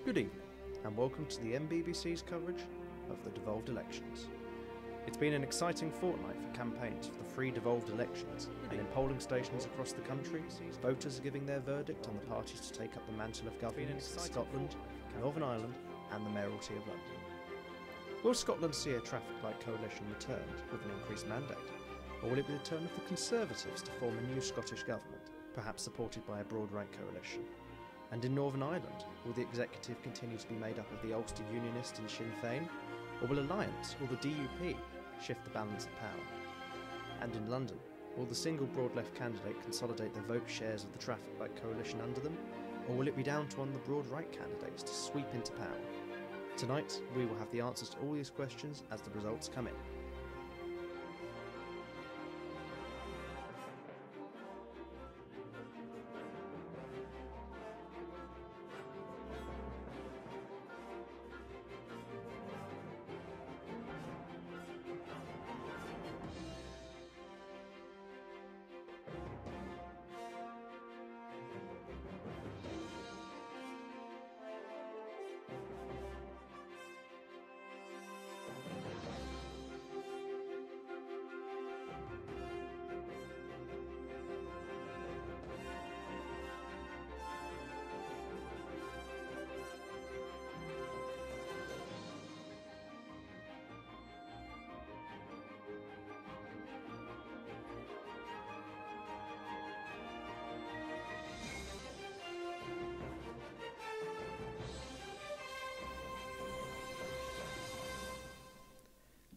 Good evening, and welcome to the mBBC's coverage of the devolved elections. It's been an exciting fortnight for campaigns for the free devolved elections, and in polling stations across the country, voters are giving their verdict on the parties to take up the mantle of governance in Scotland, Northern Ireland, and the mayoralty of London. Will Scotland see a traffic light coalition returned with an increased mandate, or will it be the turn of the Conservatives to form a new Scottish government, perhaps supported by a broad right coalition? And in Northern Ireland, will the executive continue to be made up of the Ulster Unionists and Sinn Féin, or will Alliance or the DUP shift the balance of power? And in London, will the single broad left candidate consolidate the vote shares of the traffic light coalition under them, or will it be down to one of the broad right candidates to sweep into power? Tonight, we will have the answers to all these questions as the results come in.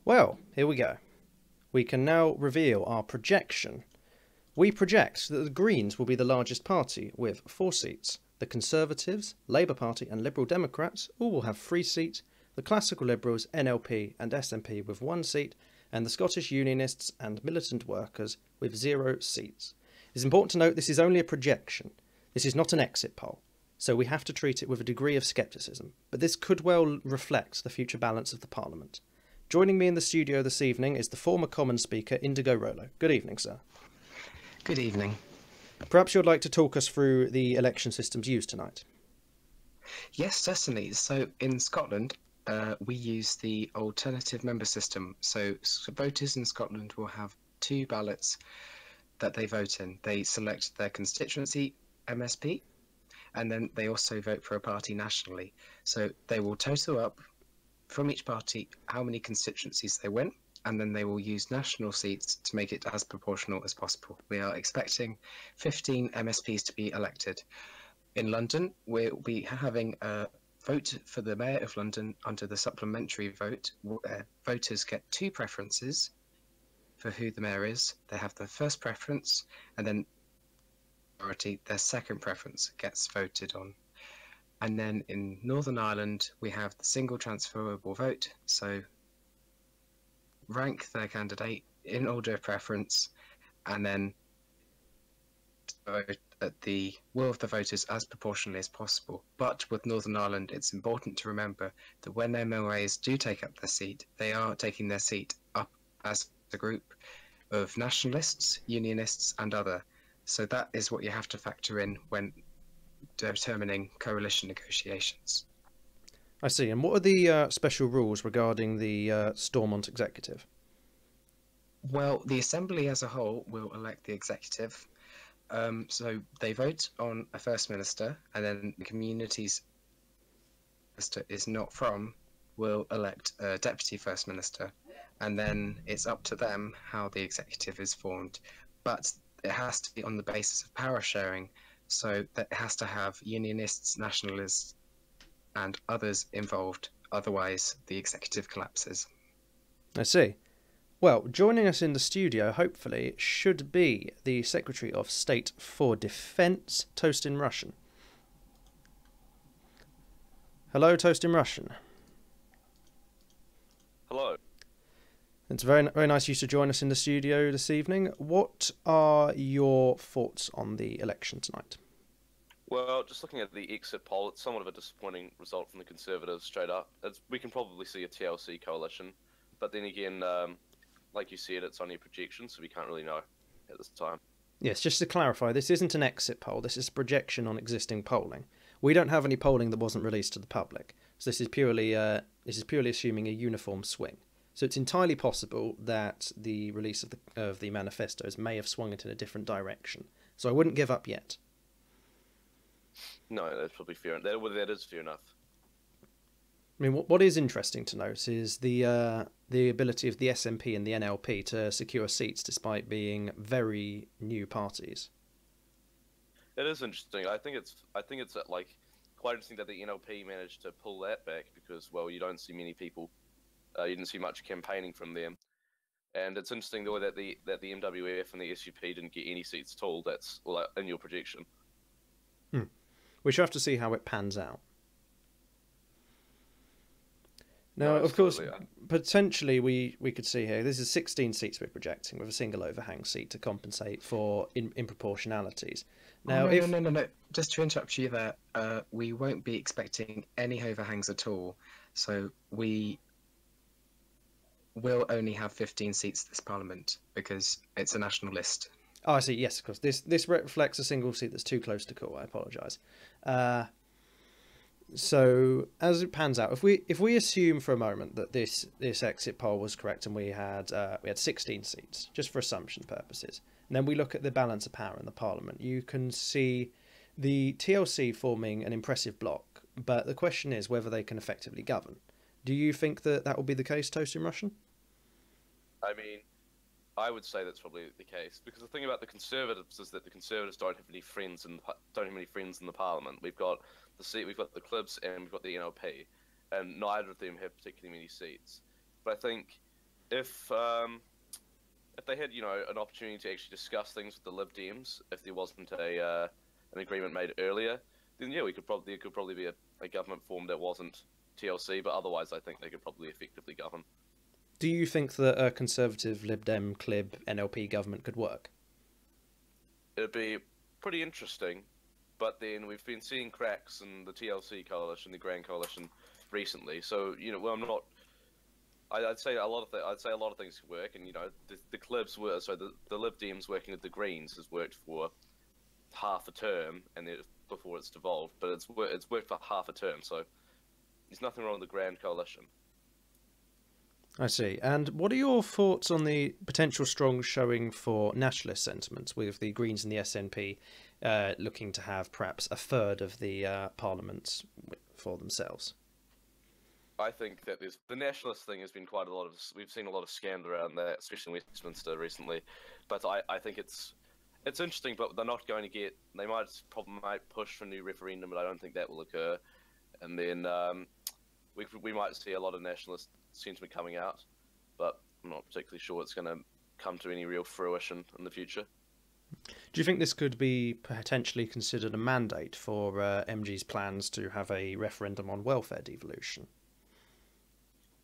Well, here we go. We can now reveal our projection. We project that the Greens will be the largest party with 4 seats. The Conservatives, Labour Party and Liberal Democrats all will have 3 seats. The Classical Liberals, NLP and SNP with 1 seat. And the Scottish Unionists and Militant Workers with 0 seats. It's important to note this is only a projection. This is not an exit poll. So we have to treat it with a degree of scepticism. But this could well reflect the future balance of the Parliament. Joining me in the studio this evening is the former Commons Speaker, Indigo Rollo. Good evening, sir. Good evening. Perhaps you'd like to talk us through the election systems used tonight. Yes, certainly. So in Scotland, we use the alternative member system. So voters in Scotland will have 2 ballots that they vote in. They select their constituency, MSP, and then they also vote for a party nationally. So they will total up from each party how many constituencies they win, and then they will use national seats to make it as proportional as possible. We are expecting 15 MSPs to be elected. In London, we'll be having a vote for the Mayor of London under the supplementary vote, where voters get 2 preferences for who the Mayor is. They have their first preference, and then their second preference gets voted on. And then in Northern Ireland, we have the single transferable vote. So rank their candidate in order of preference, and then vote at the will of the voters as proportionally as possible. But with Northern Ireland, it's important to remember that when MOAs do take up their seat, they are taking their seat up as a group of nationalists, unionists, and other. So that is what you have to factor in when determining coalition negotiations. I see. And what are the special rules regarding the Stormont executive? Well, the Assembly as a whole will elect the executive. So they vote on a First Minister, and then the communities Minister is not from will elect a Deputy First Minister, and then it's up to them how the executive is formed. But it has to be on the basis of power sharing. So that has to have unionists, nationalists, and others involved. Otherwise, the executive collapses. I see. Well, joining us in the studio, hopefully, should be the Secretary of State for Defence, Toast in Russian. Hello, Toast in Russian. Hello. It's very nice of you to join us in the studio this evening. What are your thoughts on the election tonight? Well, just looking at the exit poll, it's somewhat of a disappointing result from the Conservatives, straight up. We can probably see a TLC coalition, but then again, like you said, it's only a projection, so we can't really know at this time. Yes, just to clarify, this isn't an exit poll, this is a projection on existing polling. We don't have any polling that wasn't released to the public, so this is purely assuming a uniform swing. So it's entirely possible that the release of the manifestos may have swung it in a different direction. So I wouldn't give up yet. No, that's probably fair. That is fair enough. I mean, what is interesting to note is the ability of the SNP and the NLP to secure seats despite being very new parties. It is interesting. I think it's like quite interesting that the NLP managed to pull that back because, well, you don't see many people. You didn't see much campaigning from them, and it's interesting the way that the MWF and the SUP didn't get any seats at all. That's in your projection. We shall have to see how it pans out. Now, No, of course, absolutely, potentially we could see here, this is 16 seats we're projecting with a single overhang seat to compensate for improportionalities. Now, no. Just to interrupt you there, we won't be expecting any overhangs at all. So we will only have 15 seats this Parliament because it's a national list. Oh, I see. Yes, of course. This reflects a single seat that's too close to call. I apologise. So as it pans out, if we assume for a moment that this exit poll was correct and we had 16 seats, just for assumption purposes, and then we look at the balance of power in the Parliament, you can see the TLC forming an impressive bloc. But the question is whether they can effectively govern. Do you think that will be the case, Toasting Russian? I mean, I would say that's probably the case because the thing about the Conservatives is that the Conservatives don't have any friends in the Parliament. We've got the Clibs, and we've got the NLP, and neither of them have particularly many seats. But I think if they had an opportunity to actually discuss things with the Lib Dems, if there wasn't an agreement made earlier, then yeah, there could probably be a government formed that wasn't TLC, but otherwise I think they could probably effectively govern. Do you think that a Conservative, Lib Dem, Clib, NLP government could work? It'd be pretty interesting, but then we've been seeing cracks in the TLC coalition, the Grand Coalition, recently. So I'd say a lot of things could work, and the Clibs were the Lib Dems working with the Greens has worked for half a term, and before it's devolved, but it's worked for half a term. So there's nothing wrong with the Grand Coalition. I see. And what are your thoughts on the potential strong showing for nationalist sentiments, with the Greens and the SNP looking to have perhaps a third of the parliaments for themselves? I think that the nationalist thing has been we've seen a lot of scandal around that, especially in Westminster recently. But I think it's interesting, but they're not going to they might push for a new referendum, but I don't think that will occur. And then we might see a lot of nationalist sentiment coming out, but I'm not particularly sure it's going to come to any real fruition in the future. Do you think this could be potentially considered a mandate for MG's plans to have a referendum on welfare devolution?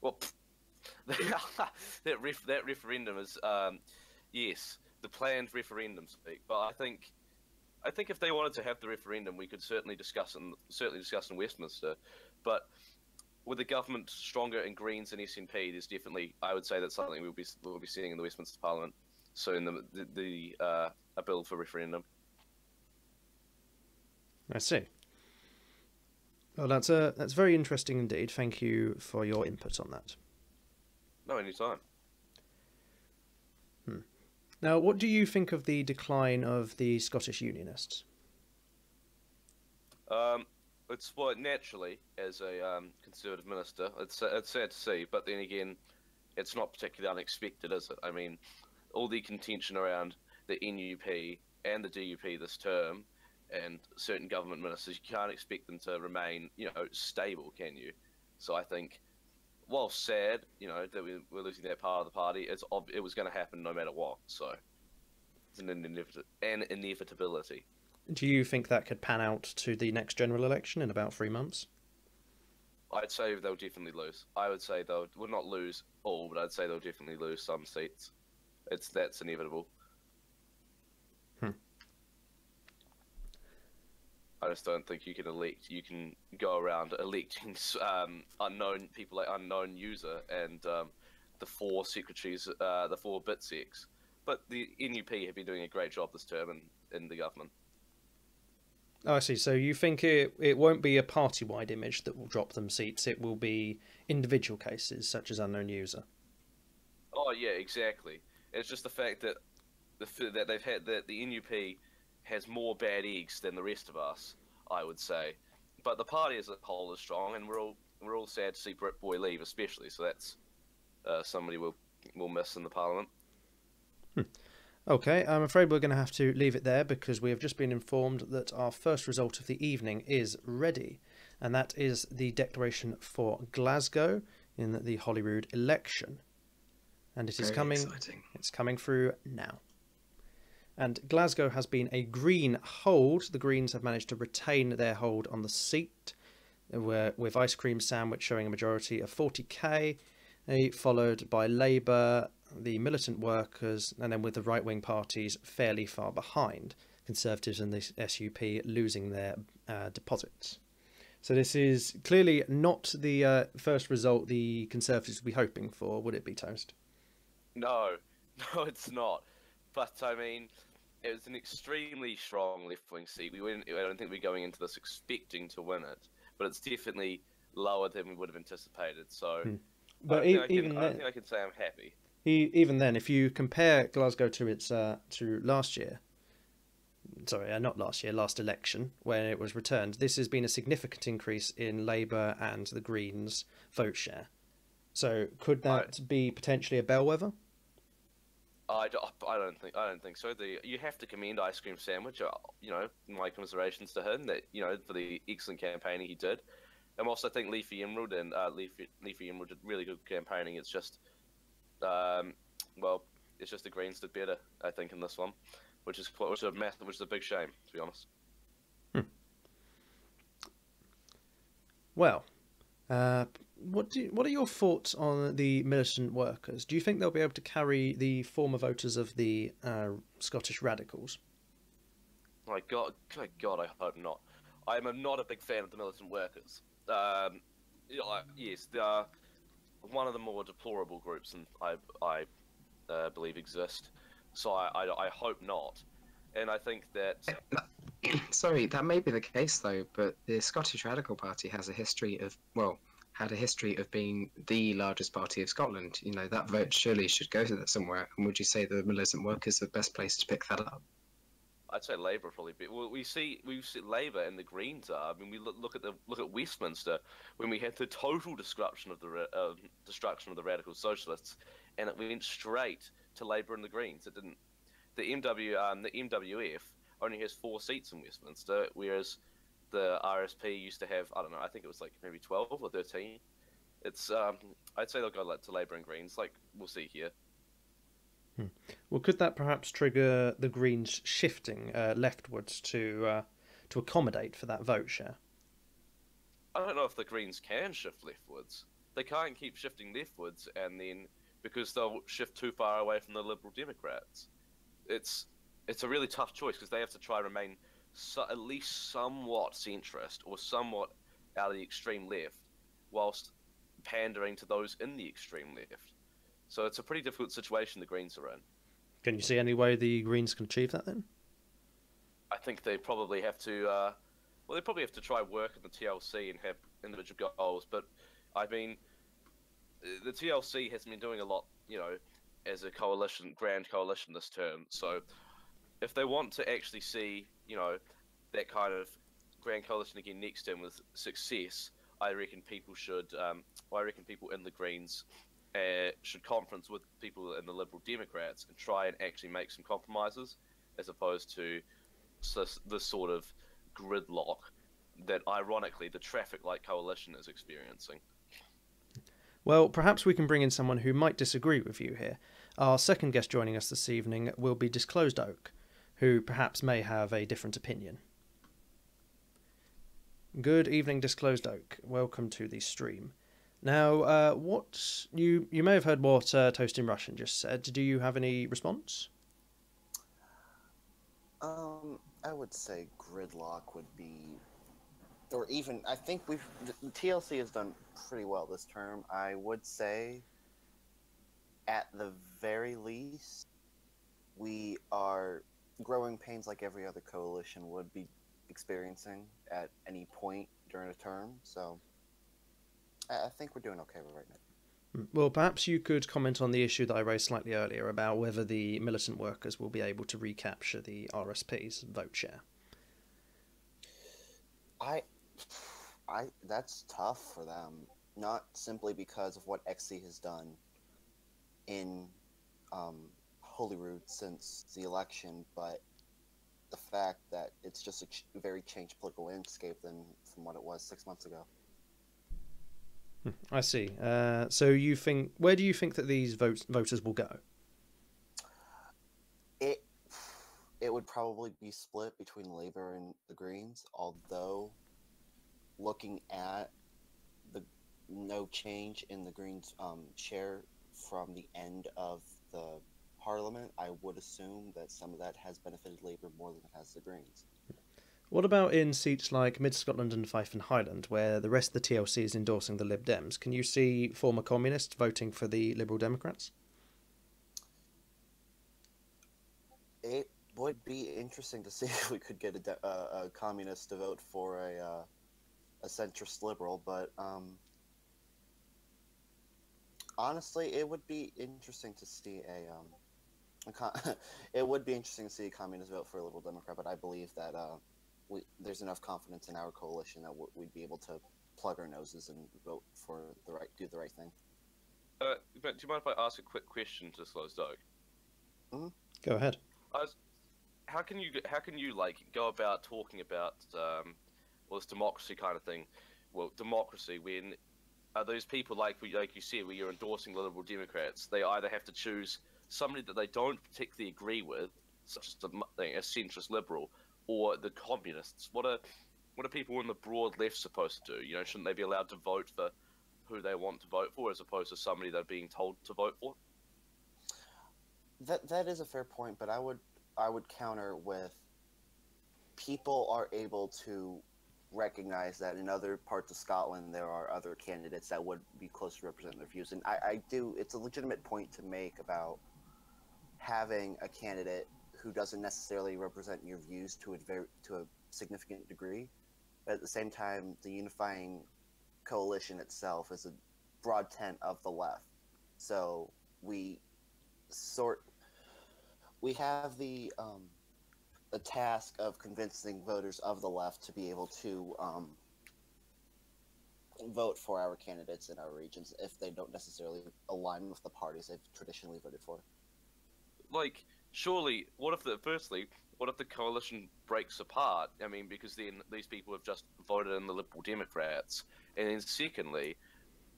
Well, that referendum is yes, the planned referendum speak. But I think if they wanted to have the referendum, we could certainly discuss in Westminster. But with the government stronger in Greens and SNP, there's definitely, I would say that's something we'll be seeing in the Westminster Parliament soon. A bill for referendum. I see. Well, that's very interesting indeed. Thank you for your input on that. No, anytime. Now, what do you think of the decline of the Scottish Unionists? It's naturally, as a Conservative minister, it's sad to see, but then again, it's not particularly unexpected, is it? I mean, all the contention around the NUP and the DUP this term, and certain government ministers, you can't expect them to remain, stable, can you? So I think, while sad, that we're losing that part of the party, it was going to happen no matter what. So it's an inevitability. Do you think that could pan out to the next general election in about 3 months? I'd say they'll definitely lose. I would say they'll not lose all, but I'd say they'll definitely lose some seats. That's inevitable. I just don't think you can go around electing unknown people, like unknown user, and the 4 secretaries, the 4 bitsecs. But the NUP have been doing a great job this term in the government. Oh, I see. So you think it won't be a party-wide image that will drop them seats. It will be individual cases, such as unknown user. Oh yeah, exactly. It's just the fact that that they've had that the NUP has more bad eggs than the rest of us, I would say. But the party as a whole is strong, and we're all sad to see Brit Boy leave, especially. So that's somebody we'll miss in the parliament. Okay, I'm afraid we're going to have to leave it there because we have just been informed that our first result of the evening is ready, and that is the declaration for Glasgow in the Holyrood election. And it is Very coming. exciting. It's coming through now. And Glasgow has been a Green hold. The Greens have managed to retain their hold on the seat, with Ice Cream Sandwich showing a majority of 40k, followed by Labour, the Militant Workers, and then with the right-wing parties fairly far behind, Conservatives and the SUP losing their deposits. So this is clearly not the first result the Conservatives would be hoping for, would it be, Toast? No, no, it's not. But I mean, it was an extremely strong left-wing seat. I don't think we're going into this expecting to win it, but it's definitely lower than we would have anticipated. So, But I don't even think I can say I'm happy. even then, if you compare Glasgow to its to last year, sorry, not last year, last election when it was returned, this has been a significant increase in Labour and the Greens' vote share. So could that be potentially a bellwether? I don't think so. You have to commend Ice Cream Sandwich. My commiserations to him that for the excellent campaigning he did. And also I think Leafy Emerald Leafy Emerald did really good campaigning. It's just, it's just the Greens did better, I think, in this one, which is a big shame, to be honest. Well, what are your thoughts on the Militant Workers? Do you think they'll be able to carry the former voters of the Scottish Radicals? My God, I hope not. I'm not a big fan of the Militant Workers. Yes, they are one of the more deplorable groups, and I believe exist. So I hope not. And I think that Sorry, that may be the case though, but the Scottish Radical Party has a history of, had a history of being the largest party of Scotland. That vote surely should go to that somewhere. And would you say the Militant Workers are the best place to pick that up? I'd say Labour probably. Well, we see Labour and the Greens are. I mean, we look at Westminster when we had the total destruction of the radical socialists, and it went straight to Labour and the Greens. It didn't. The MWF only has 4 seats in Westminster, whereas the RSP used to have, I don't know, I think it was like maybe 12 or 13. It's I'd say they'll go to Labour and Greens. We'll see here. Well, could that perhaps trigger the Greens shifting leftwards to accommodate for that vote share? I don't know if the Greens can shift leftwards. They can't keep shifting leftwards, and then because they'll shift too far away from the Liberal Democrats. It's a really tough choice because they have to try to remain at least somewhat centrist or somewhat out of the extreme left, whilst pandering to those in the extreme left. So it's a pretty difficult situation the Greens are in. Can you see any way the Greens can achieve that then? I think they probably have to. They probably have to try work in the TLC and have individual goals. But I mean, the TLC has been doing a lot, as a coalition, grand coalition this term. So if they want to actually see, that kind of grand coalition again next term with success, I reckon people should. I reckon people in the Greens should conference with people in the Liberal Democrats and try and actually make some compromises, as opposed to this sort of gridlock that, ironically, the traffic light coalition is experiencing. Well, perhaps we can bring in someone who might disagree with you here. Our second guest joining us this evening will be Disclosed Oak, who perhaps may have a different opinion. Good evening, Disclosed Oak. Welcome to the stream. Now, what you may have heard what Toast in Russian just said. Do you have any response? I would say gridlock would be, or even I think the TLC has done pretty well this term. I would say, at the very least, we are growing pains like every other coalition would be experiencing at any point during a term. So I think we're doing okay right now. Well, perhaps you could comment on the issue that I raised slightly earlier about whether the militant workers will be able to recapture the RSP's vote share. That's tough for them, not simply because of what XC has done in Holyrood since the election, but the fact that it's just a very changed political landscape than from what it was 6 months ago. I see. So you think, where do you think that these voters will go? It would probably be split between Labour and the Greens, although looking at the no change in the Greens' share from the end of the Parliament, I would assume that some of that has benefited Labour more than it has the Greens. What about in seats like Mid Scotland and Fife and Highland, where the rest of the TLC is endorsing the Lib Dems? Can you see former communists voting for the Liberal Democrats? It would be interesting to see if we could get a communist to vote for a centrist liberal, but honestly, it would be interesting to see it would be interesting to see a communist vote for a Liberal Democrat, but I believe that there's enough confidence in our coalition that we'd be able to plug our noses and vote for do the right thing. But do you mind if I ask a quick question to Slow Stoke? Mm-hmm. Go ahead. How can you like go about talking about this democracy kind of thing? Well, democracy when those people like you said, where you're endorsing the Liberal Democrats, they either have to choose somebody that they don't particularly agree with, such as a centrist liberal, or the communists. What are people in the broad left supposed to do? You know, shouldn't they be allowed to vote for who they want to vote for, as opposed to somebody they're being told to vote for? That is a fair point, but I would counter with people are able to recognize that in other parts of Scotland there are other candidates that would be close to representing their views, and it's a legitimate point to make about having a candidate who doesn't necessarily represent your views to a significant degree, but at the same time the unifying coalition itself is a broad tent of the left, so we have the task of convincing voters of the left to be able to vote for our candidates in our regions if they don't necessarily align with the parties they've traditionally voted for. Like, surely, what if the coalition breaks apart? I mean, because then these people have just voted in the Liberal Democrats, and then secondly,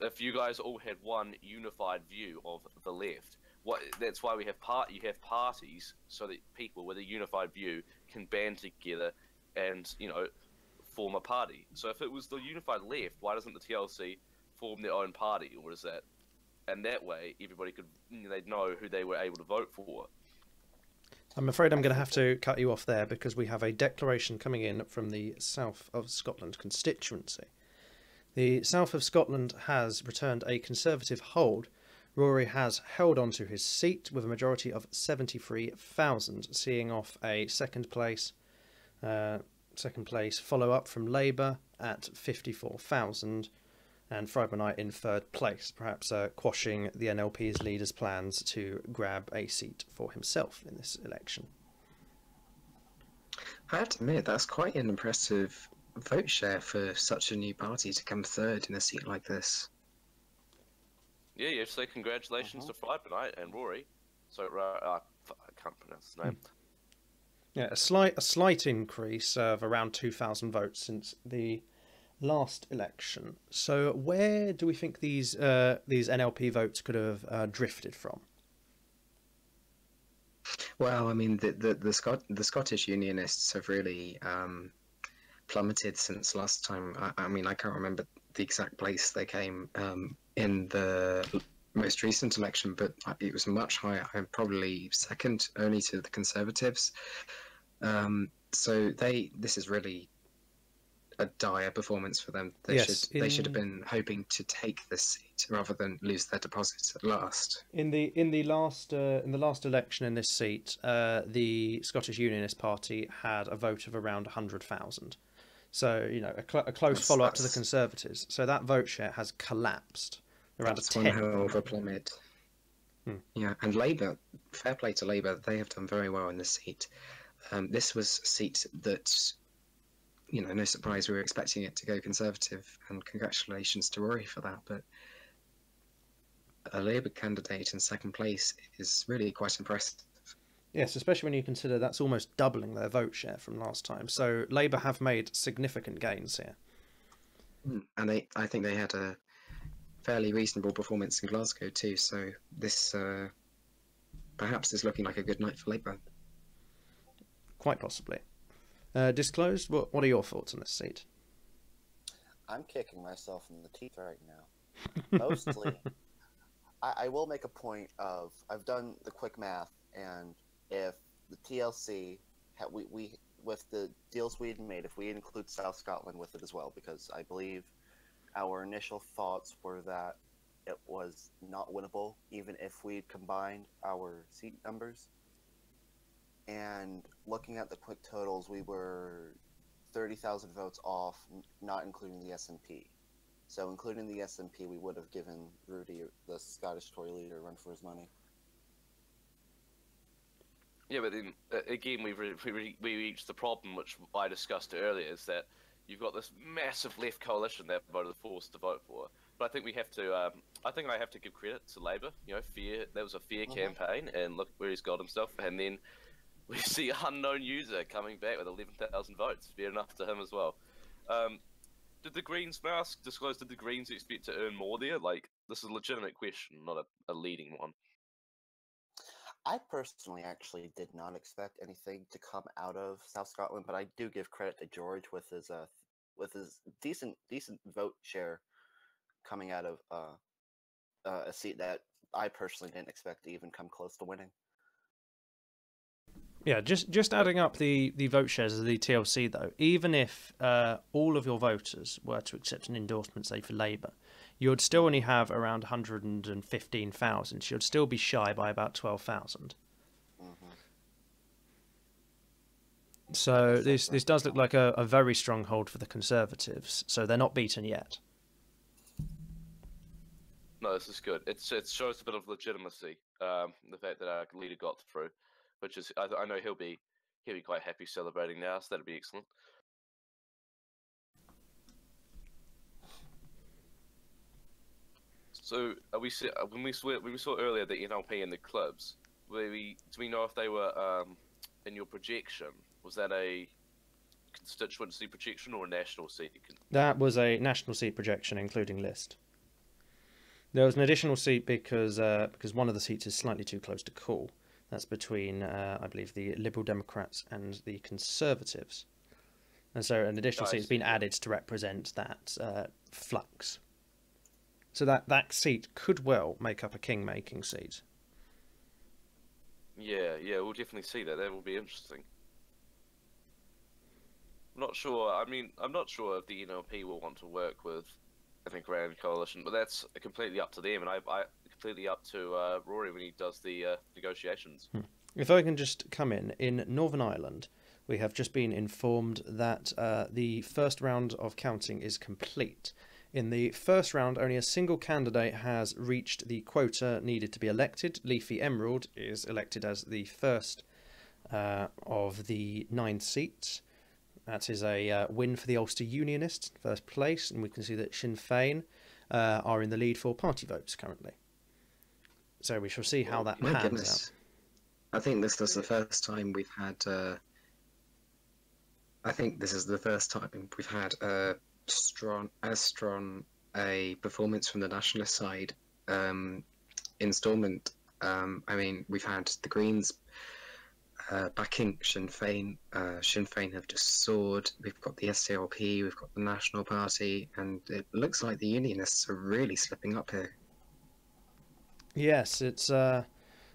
if you guys all had one unified view of the left, that's why you have parties, so that people with a unified view can band together and, you know, form a party. So if it was the unified left, why doesn't the TLC form their own party? Or is that, and that way everybody could, they'd know who they were able to vote for. I'm afraid I'm going to have to cut you off there because we have a declaration coming in from the South of Scotland constituency. The South of Scotland has returned a Conservative hold. Rory has held on to his seat with a majority of 73,000, seeing off a second place follow-up from Labour at 54,000, and Friedmanite in third place, perhaps quashing the NLP's leader's plans to grab a seat for himself in this election. I have to admit, that's quite an impressive vote share for such a new party to come third in a seat like this. Yeah, you have to say congratulations to Friedmanite and Rory. So, I can't pronounce his name. Yeah, a slight increase of around 2,000 votes since the last election. So, where do we think these NLP votes could have drifted from? Well, I mean, the Scottish Unionists have really plummeted since last time. I mean, I can't remember the exact place they came in the most recent election, but it was much higher. I'm probably second only to the Conservatives. So this is really a dire performance for them. Yes, They should have been hoping to take this seat rather than lose their deposits at last. in the last election in this seat, the Scottish Unionist Party had a vote of around 100,000. So a close follow up to the Conservatives. So that vote share has collapsed around That's a one 10th. hell of a plummet. Yeah, and Labour, fair play to Labour, they have done very well in this seat. This was a seat that, no surprise, we were expecting it to go Conservative, and congratulations to Rory for that. But a Labour candidate in second place is really quite impressive. Yes, especially when you consider that's almost doubling their vote share from last time. So Labour have made significant gains here. And I think they had a fairly reasonable performance in Glasgow too. So this perhaps is looking like a good night for Labour. Quite possibly. Disclosed, what are your thoughts on this seat? I'm kicking myself in the teeth right now. Mostly, I will make a point of, I've done the quick math, and if the TLC, we with the deals we had made, if we include South Scotland with it as well, because I believe our initial thoughts were that it was not winnable, even if we combined our seat numbers. And looking at the quick totals, we were 30,000 votes off, not including the SNP. So including the SNP, we would have given Rudy, the Scottish Tory leader, a run for his money. Yeah, but then again, we reached the problem which I discussed earlier, is that you've got this massive left coalition that voters are forced to vote for. But I think we have to. I think I have to give credit to Labour. Fair. That was a fair campaign, and look where he's got himself. And then we see unknown user coming back with 11,000 votes. Fair enough to him as well. Did the Greens disclose? Did the Greens expect to earn more there? Like, this is a legitimate question, not a leading one. I personally actually did not expect anything to come out of South Scotland, but I do give credit to George with his decent vote share coming out of a seat that I personally didn't expect to even come close to winning. Yeah, just adding up the vote shares of the TLC, though, even if all of your voters were to accept an endorsement, say, for Labour, you'd still only have around 115,000. So you'd still be shy by about 12,000. So this does look like a very strong hold for the Conservatives. So they're not beaten yet. No, this is good. It shows a bit of legitimacy. The fact that our leader got through, which is I know he'll be quite happy celebrating now. So that'd be excellent. So when we saw earlier the NLP and the clubs, do we know if they were in your projection? Was that a constituency projection or a national seat? That was a national seat projection, including list. There was an additional seat because one of the seats is slightly too close to call. That's between, I believe, the Liberal Democrats and the Conservatives. And so an additional seat has been added to represent that flux. So that seat could well make up a king-making seat. Yeah, we'll definitely see that. That will be interesting. I'm not sure. I mean, I'm not sure if the NLP will want to work with a grand coalition, but that's completely up to them, and I completely up to Rory when he does the negotiations. If I can just come in Northern Ireland, we have just been informed that the first round of counting is complete. In the first round, only a single candidate has reached the quota needed to be elected. Leafy Emerald is elected as the first of the 9 seats. That is a win for the Ulster Unionists, first place, and we can see that Sinn Féin are in the lead for party votes currently. So we shall see how that pans out. I think this is the first time we've had. I think this is the first time we've had strong a performance from the nationalist side instalment. I mean, we've had the Greens backing Sinn Féin. Sinn Féin have just soared. We've got the SDLP, we've got the National Party, and it looks like the Unionists are really slipping up here. Yes, it's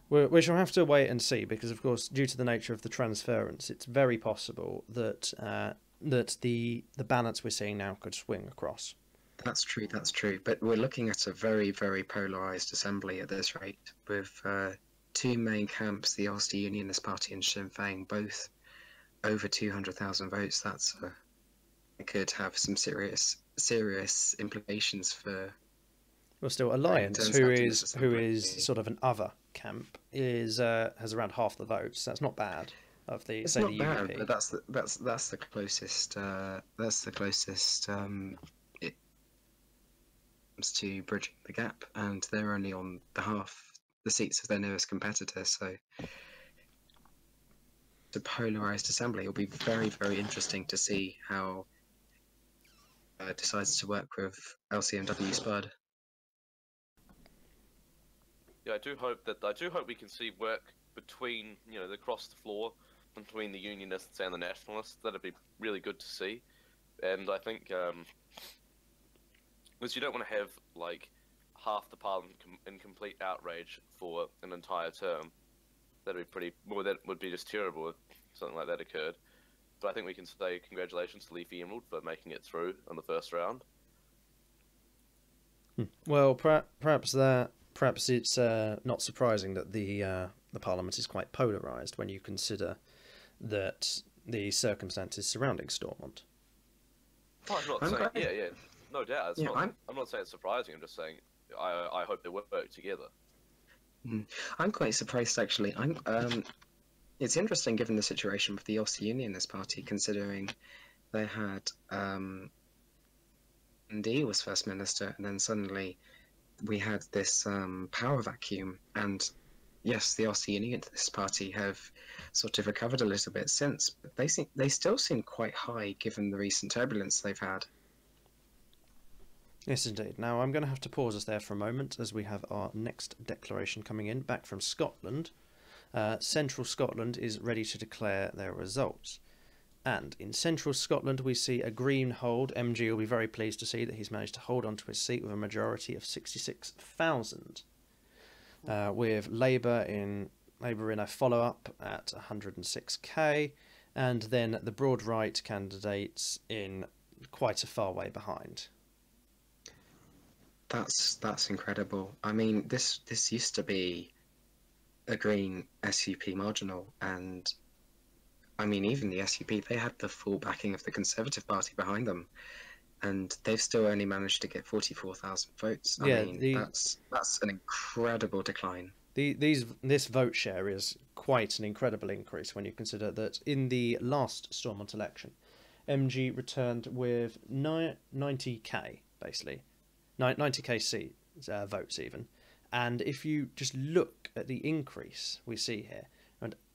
we shall have to wait and see, because of course, due to the nature of the transference, it's very possible that that the balance we're seeing now could swing across. That's true, that's true. But we're looking at a very, very polarised assembly at this rate, with two main camps, the Ulster Unionist Party and Sinn Féin, both over 200,000 votes. It could have some serious implications for. Well, still, Alliance, who is sort of an other camp, has around half the votes. That's not bad. Of the it's say not the bad, UDP. but that's the closest. That's the closest. It comes to bridging the gap, and they're only on the seats of their nearest competitor. So, the polarized assembly will be very, very interesting to see how decides to work with LCMW Spud. Yeah, I do hope we can see work between, across the floor between the Unionists and the Nationalists. That'd be really good to see. And I think, because you don't want to have, like, half the Parliament in complete outrage for an entire term. That would be just terrible if something like that occurred. But I think we can say congratulations to Leafy Emerald for making it through on the first round. Well, perhaps it's not surprising that the Parliament is quite polarised when you consider that the circumstances surrounding Stormont. Oh, I'm not saying, yeah, no doubt. I'm not saying it's surprising. I'm just saying I hope they work together. I'm quite surprised, actually. It's interesting given the situation with the Ulster Unionist Party, considering they had D was First Minister, and then suddenly we had this power vacuum. And yes, the Ulster Unionist Party have sort of recovered a little bit since, but they still seem quite high given the recent turbulence they've had. Yes, indeed. Now, I'm going to have to pause us there for a moment as we have our next declaration coming in, back from Scotland. Central Scotland is ready to declare their results. And in Central Scotland, we see a Green hold. MG will be very pleased to see that he's managed to hold on to his seat with a majority of 66,000. With Labour in a follow-up at 106k, and then the broad right candidates in quite a far way behind. That's incredible. I mean, this used to be a Green SUP marginal, and I mean, even the SUP, they had the full backing of the Conservative Party behind them, and they've still only managed to get 44,000 votes. I mean, that's an incredible decline. This vote share is quite an incredible increase when you consider that in the last Stormont election, MG returned with 90k, basically. 90k votes even, and if you just look at the increase we see here,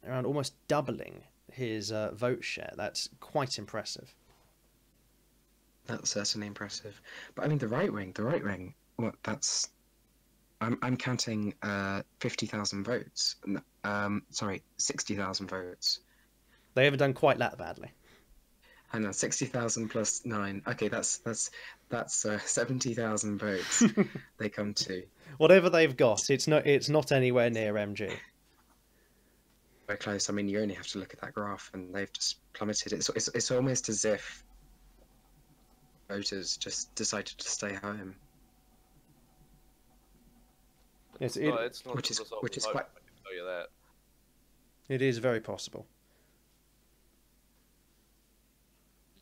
around almost doubling his vote share, that's quite impressive. That's certainly impressive. But I mean, the right wing, what? That's I'm counting 50,000 votes. Sorry, 60,000 votes. They haven't done quite that badly. I know, 60,000 plus 9. Okay, that's 70,000 votes they come to. Whatever they've got, it's not anywhere near MG. Very close. I mean, you only have to look at that graph, and they've just plummeted. It's almost as if voters just decided to stay home. Yes, it's not which is quite. I can tell you that. It is very possible.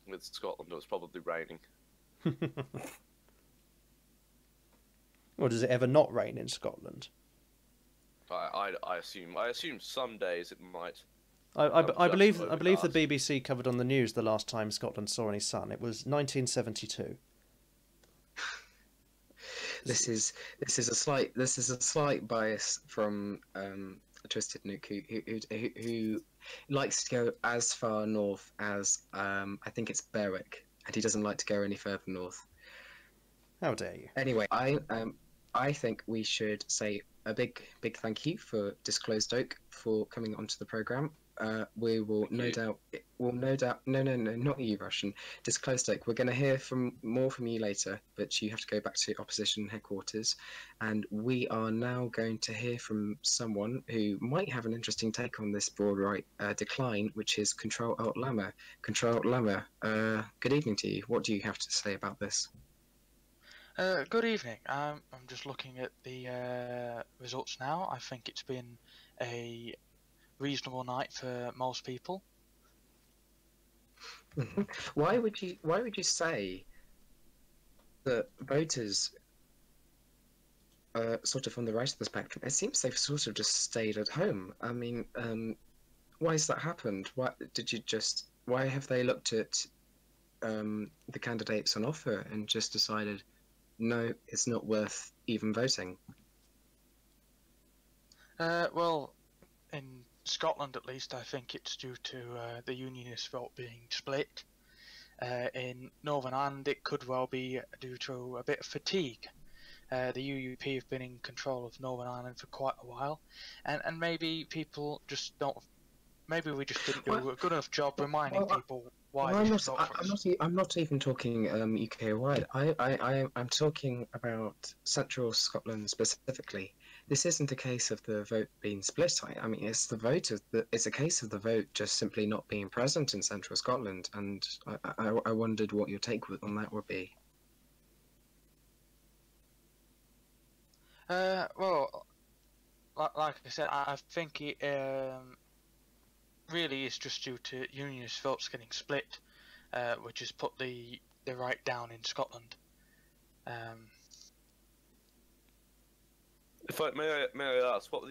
With Scotland, it was probably raining. Or does it ever not rain in Scotland? I assume some days it might. I believe the BBC covered on the news the last time Scotland saw any sun. It was 1972. This is a slight bias from a Twisted Nuke who likes to go as far north as I think it's Berwick, and he doesn't like to go any further north. How dare you? Anyway, I think we should say a big thank you for Disclosed Oak for coming onto the program. we will Thank no you. doubt, no, not you, Russian. Disclosed Oak. We're going to hear more from you later, but you have to go back to opposition headquarters, and we are now going to hear from someone who might have an interesting take on this broad right decline, which is Control Alt Lama. Control Alt Lama. Good evening to you. What do you have to say about this? Good evening. I'm just looking at the results now. I think it's been a reasonable night for most people. Why would you say that voters sort of on the right of the spectrum? It seems they've sort of just stayed at home. I mean, why has that happened? Why have they looked at the candidates on offer and just decided, no, it's not worth even voting? Well, in Scotland at least, I think it's due to the unionist vote being split. In Northern Ireland, it could well be due to a bit of fatigue. The UUP have been in control of Northern Ireland for quite a while, and maybe people just don't. Maybe we just didn't do a good enough job reminding people why they should vote for us. I'm not even talking UK wide. I'm talking about Central Scotland specifically. This isn't a case of the vote being split. I mean, it's it's a case of the vote just simply not being present in Central Scotland, and I wondered what your take on that would be. Well, like I said, I think it really is just due to unionist votes getting split, which has put the right down in Scotland. If I may I ask, what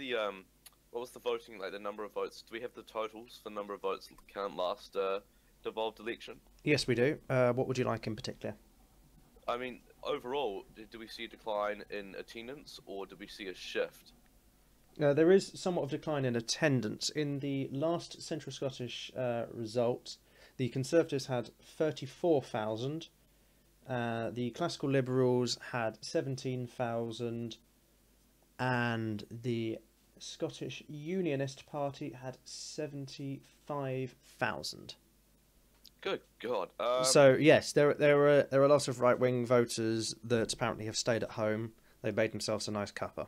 was the voting like? The number of votes? Do we have the totals for the number of votes count last devolved election? Yes, we do. What would you like in particular? I mean, overall, do we see a decline in attendance, or do we see a shift? There is somewhat of decline in attendance. In the last Central Scottish result, the Conservatives had 34,000, the Classical Liberals had 17,000, and the Scottish Unionist Party had 75,000. Good God. So yes, there are lots of right wing voters that apparently have stayed at home. They've made themselves a nice cuppa.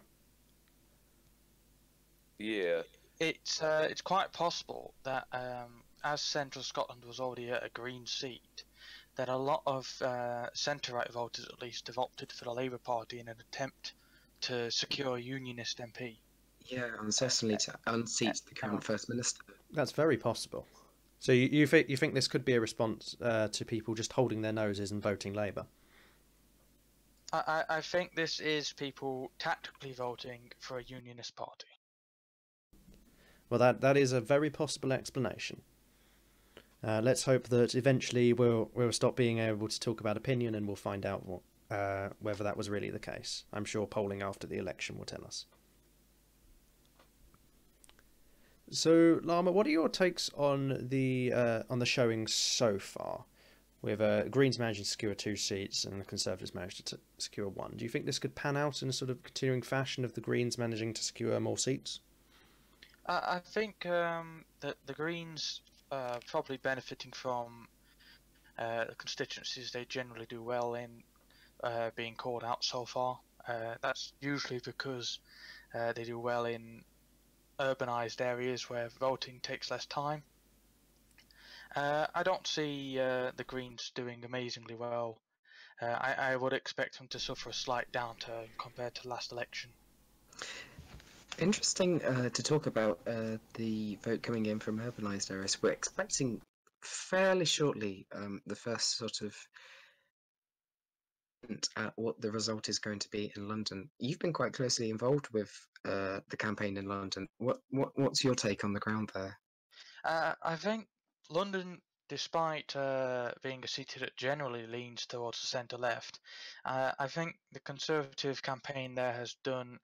Yeah. It's quite possible that as Central Scotland was already at a Green seat, that a lot of centre-right voters at least have opted for the Labour Party in an attempt to secure a Unionist MP. Yeah, and certainly to unseat the current First Minister. That's very possible. So you think this could be a response to people just holding their noses and voting Labour? I think this is people tactically voting for a Unionist party. Well, that is a very possible explanation. Let's hope that eventually we'll stop being able to talk about opinion and we'll find out whether that was really the case. I'm sure polling after the election will tell us. So, Lama, what are your takes on the showing so far? With Greens managing to secure 2 seats and the Conservatives managed to secure 1. Do you think this could pan out in a sort of continuing fashion of the Greens managing to secure more seats? I think that the Greens probably benefiting from the constituencies they generally do well in being called out so far. That's usually because they do well in urbanised areas where voting takes less time. I don't see the Greens doing amazingly well. I would expect them to suffer a slight downturn compared to last election. Interesting to talk about the vote coming in from urbanised areas. We're expecting fairly shortly the first sort of hint at what the result is going to be in London. You've been quite closely involved with the campaign in London. What's your take on the ground there? I think London, despite being a city that generally leans towards the centre-left, I think the Conservative campaign there has done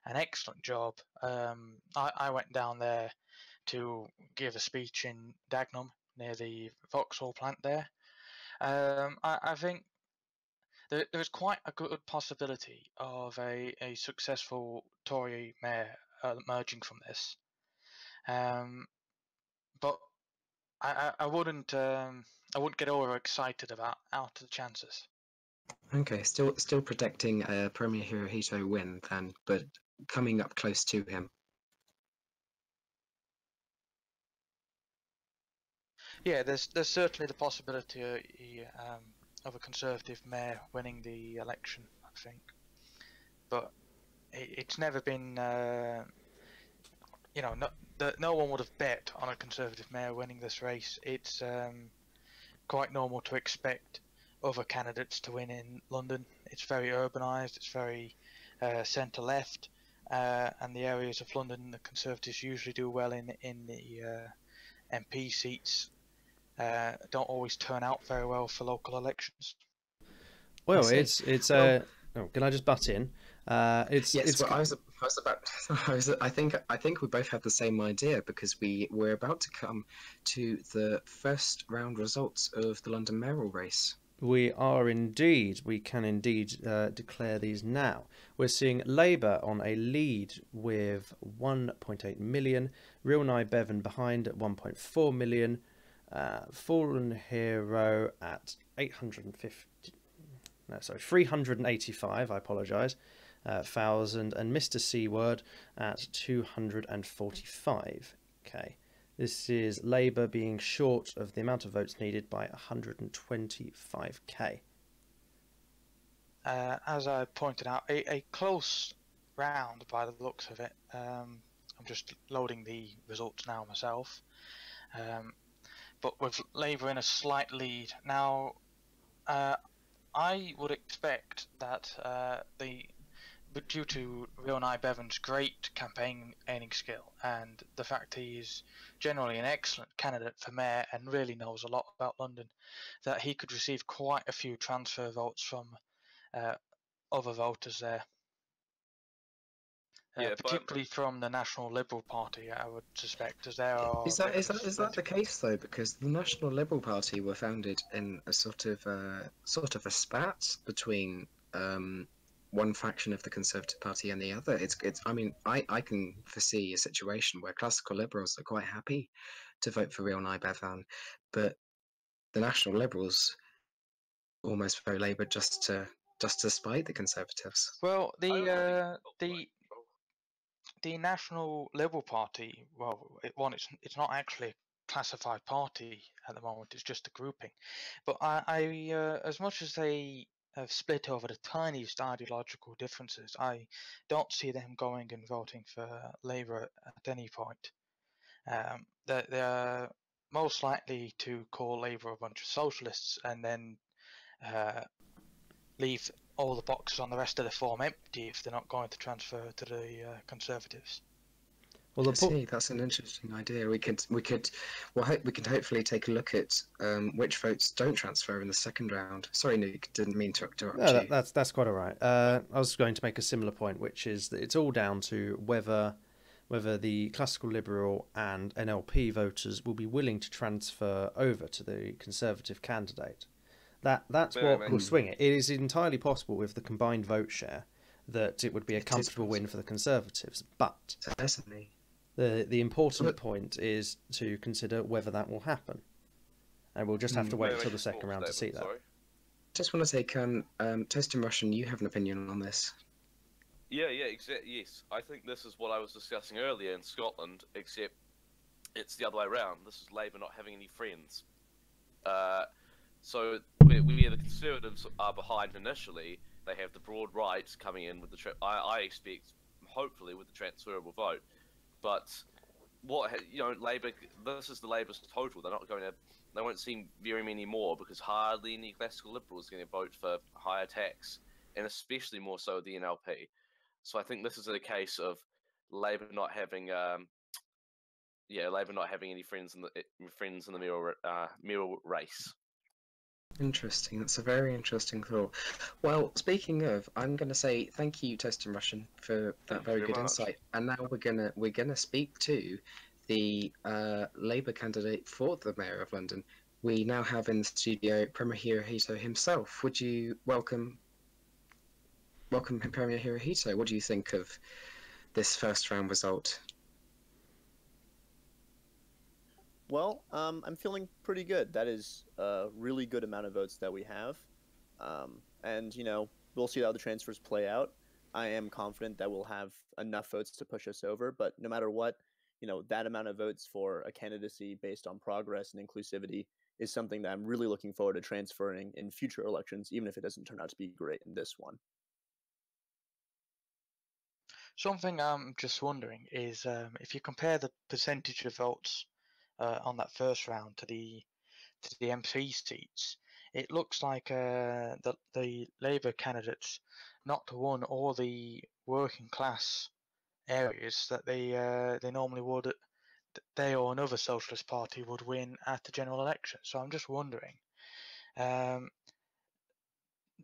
an excellent job. I went down there to give a speech in Dagenham near the Vauxhall plant there. I think there is quite a good possibility of a successful Tory mayor emerging from this. I wouldn't get overexcited about out of the chances. Okay, still predicting a Premier Hirohito win then, but coming up close to him. Yeah, there's certainly the possibility of a Conservative mayor winning the election, I think, but it's never been, no one would have bet on a Conservative mayor winning this race. It's quite normal to expect other candidates to win in London. It's very urbanised, it's very centre-left, and the areas of London the Conservatives usually do well in the MP seats don't always turn out very well for local elections. Well, it's well, oh, can I just butt in? It's well, I think we both had the same idea because we're about to come to the first round results of the London mayoral race. We are indeed. We can indeed declare these now. We're seeing Labour on a lead with 1.8 million, Real Nye Bevan behind at 1.4 million, Fallen Hero at 385, I apologise, thousand, and Mr. C Word at 245. Okay. This is Labour being short of the amount of votes needed by 125k. As I pointed out, a close round by the looks of it. I'm just loading the results now myself. But with Labour in a slight lead. Now, I would expect that but due to Real Nye Bevan's great campaigning skill and the fact he is generally an excellent candidate for mayor and really knows a lot about London, that he could receive quite a few transfer votes from other voters there. Particularly from the National Liberal Party, I would suspect, as there are. Is that the case though? Because the National Liberal Party were founded in a sort of a spat between one faction of the Conservative Party and the other. I mean, I can foresee a situation where classical liberals are quite happy to vote for Real Nye Bevan, but the National Liberals almost vote Labour just to spite the Conservatives. Well, the National Liberal Party, well, it's not actually a classified party at the moment. It's just a grouping. But I as much as they have split over the tiniest ideological differences, I don't see them going and voting for Labour at any point. They're most likely to call Labour a bunch of socialists and then leave all the boxes on the rest of the form empty if they're not going to transfer to the Conservatives. Well, that's an interesting idea. We could hopefully take a look at which votes don't transfer in the second round. Sorry, Nick, didn't mean to interrupt you. That's quite all right. I was going to make a similar point, which is that it's all down to whether the classical liberal and NLP voters will be willing to transfer over to the Conservative candidate. That's what will swing it. It is entirely possible with the combined vote share that it would be a comfortable win for the Conservatives. But certainly, the important point is to consider whether that will happen, and we'll just have to wait until the second round to see that. Just want to take Toast in Russian. You have an opinion on this? Yeah, exactly. Yes, I think this is what I was discussing earlier in Scotland, except it's the other way around. This is Labour not having any friends. So where the Conservatives are behind initially, they have the broad right coming in with the I expect, hopefully, with the transferable vote. But Labour, this is the Labour's total. They won't see very many more because hardly any classical liberal is going to vote for higher tax, and especially more so the NLP. So I think this is a case of Labour not having any friends in the mayoral race. Interesting. That's a very interesting thought. Well, speaking of, I'm going to say thank you, Toast in Russian, for that very good insight. And now we're gonna speak to the Labour candidate for the Mayor of London. We now have in the studio Premier Hirohito himself. Would you welcome Premier Hirohito? What do you think of this first round result? Well, I'm feeling pretty good. That is a really good amount of votes that we have. And, we'll see how the transfers play out. I am confident that we'll have enough votes to push us over, but no matter what, that amount of votes for a candidacy based on progress and inclusivity is something that I'm really looking forward to transferring in future elections, even if it doesn't turn out to be great in this one. Something I'm just wondering is if you compare the percentage of votes on that first round to the MP seats, it looks like the Labour candidates not won all the working class areas that they normally would. They or another socialist party would win at the general election. So I'm just wondering, um,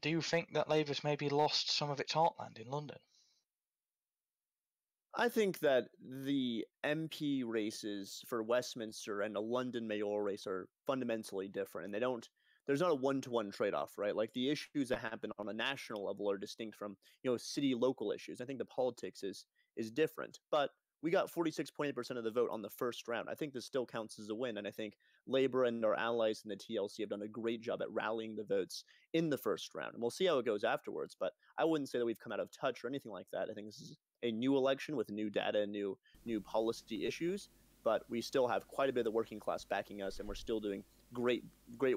do you think that Labour's maybe lost some of its heartland in London? I think that the MP races for Westminster and a London mayoral race are fundamentally different, and there's not a one-to-one trade-off, right? Like the issues that happen on a national level are distinct from, city local issues. I think the politics is different, but we got 46.8% of the vote on the first round. I think this still counts as a win, and I think Labour and our allies in the TLC have done a great job at rallying the votes in the first round, and we'll see how it goes afterwards. But I wouldn't say that we've come out of touch or anything like that. I think this is a new election with new data and new policy issues, but we still have quite a bit of the working class backing us, and we're still doing great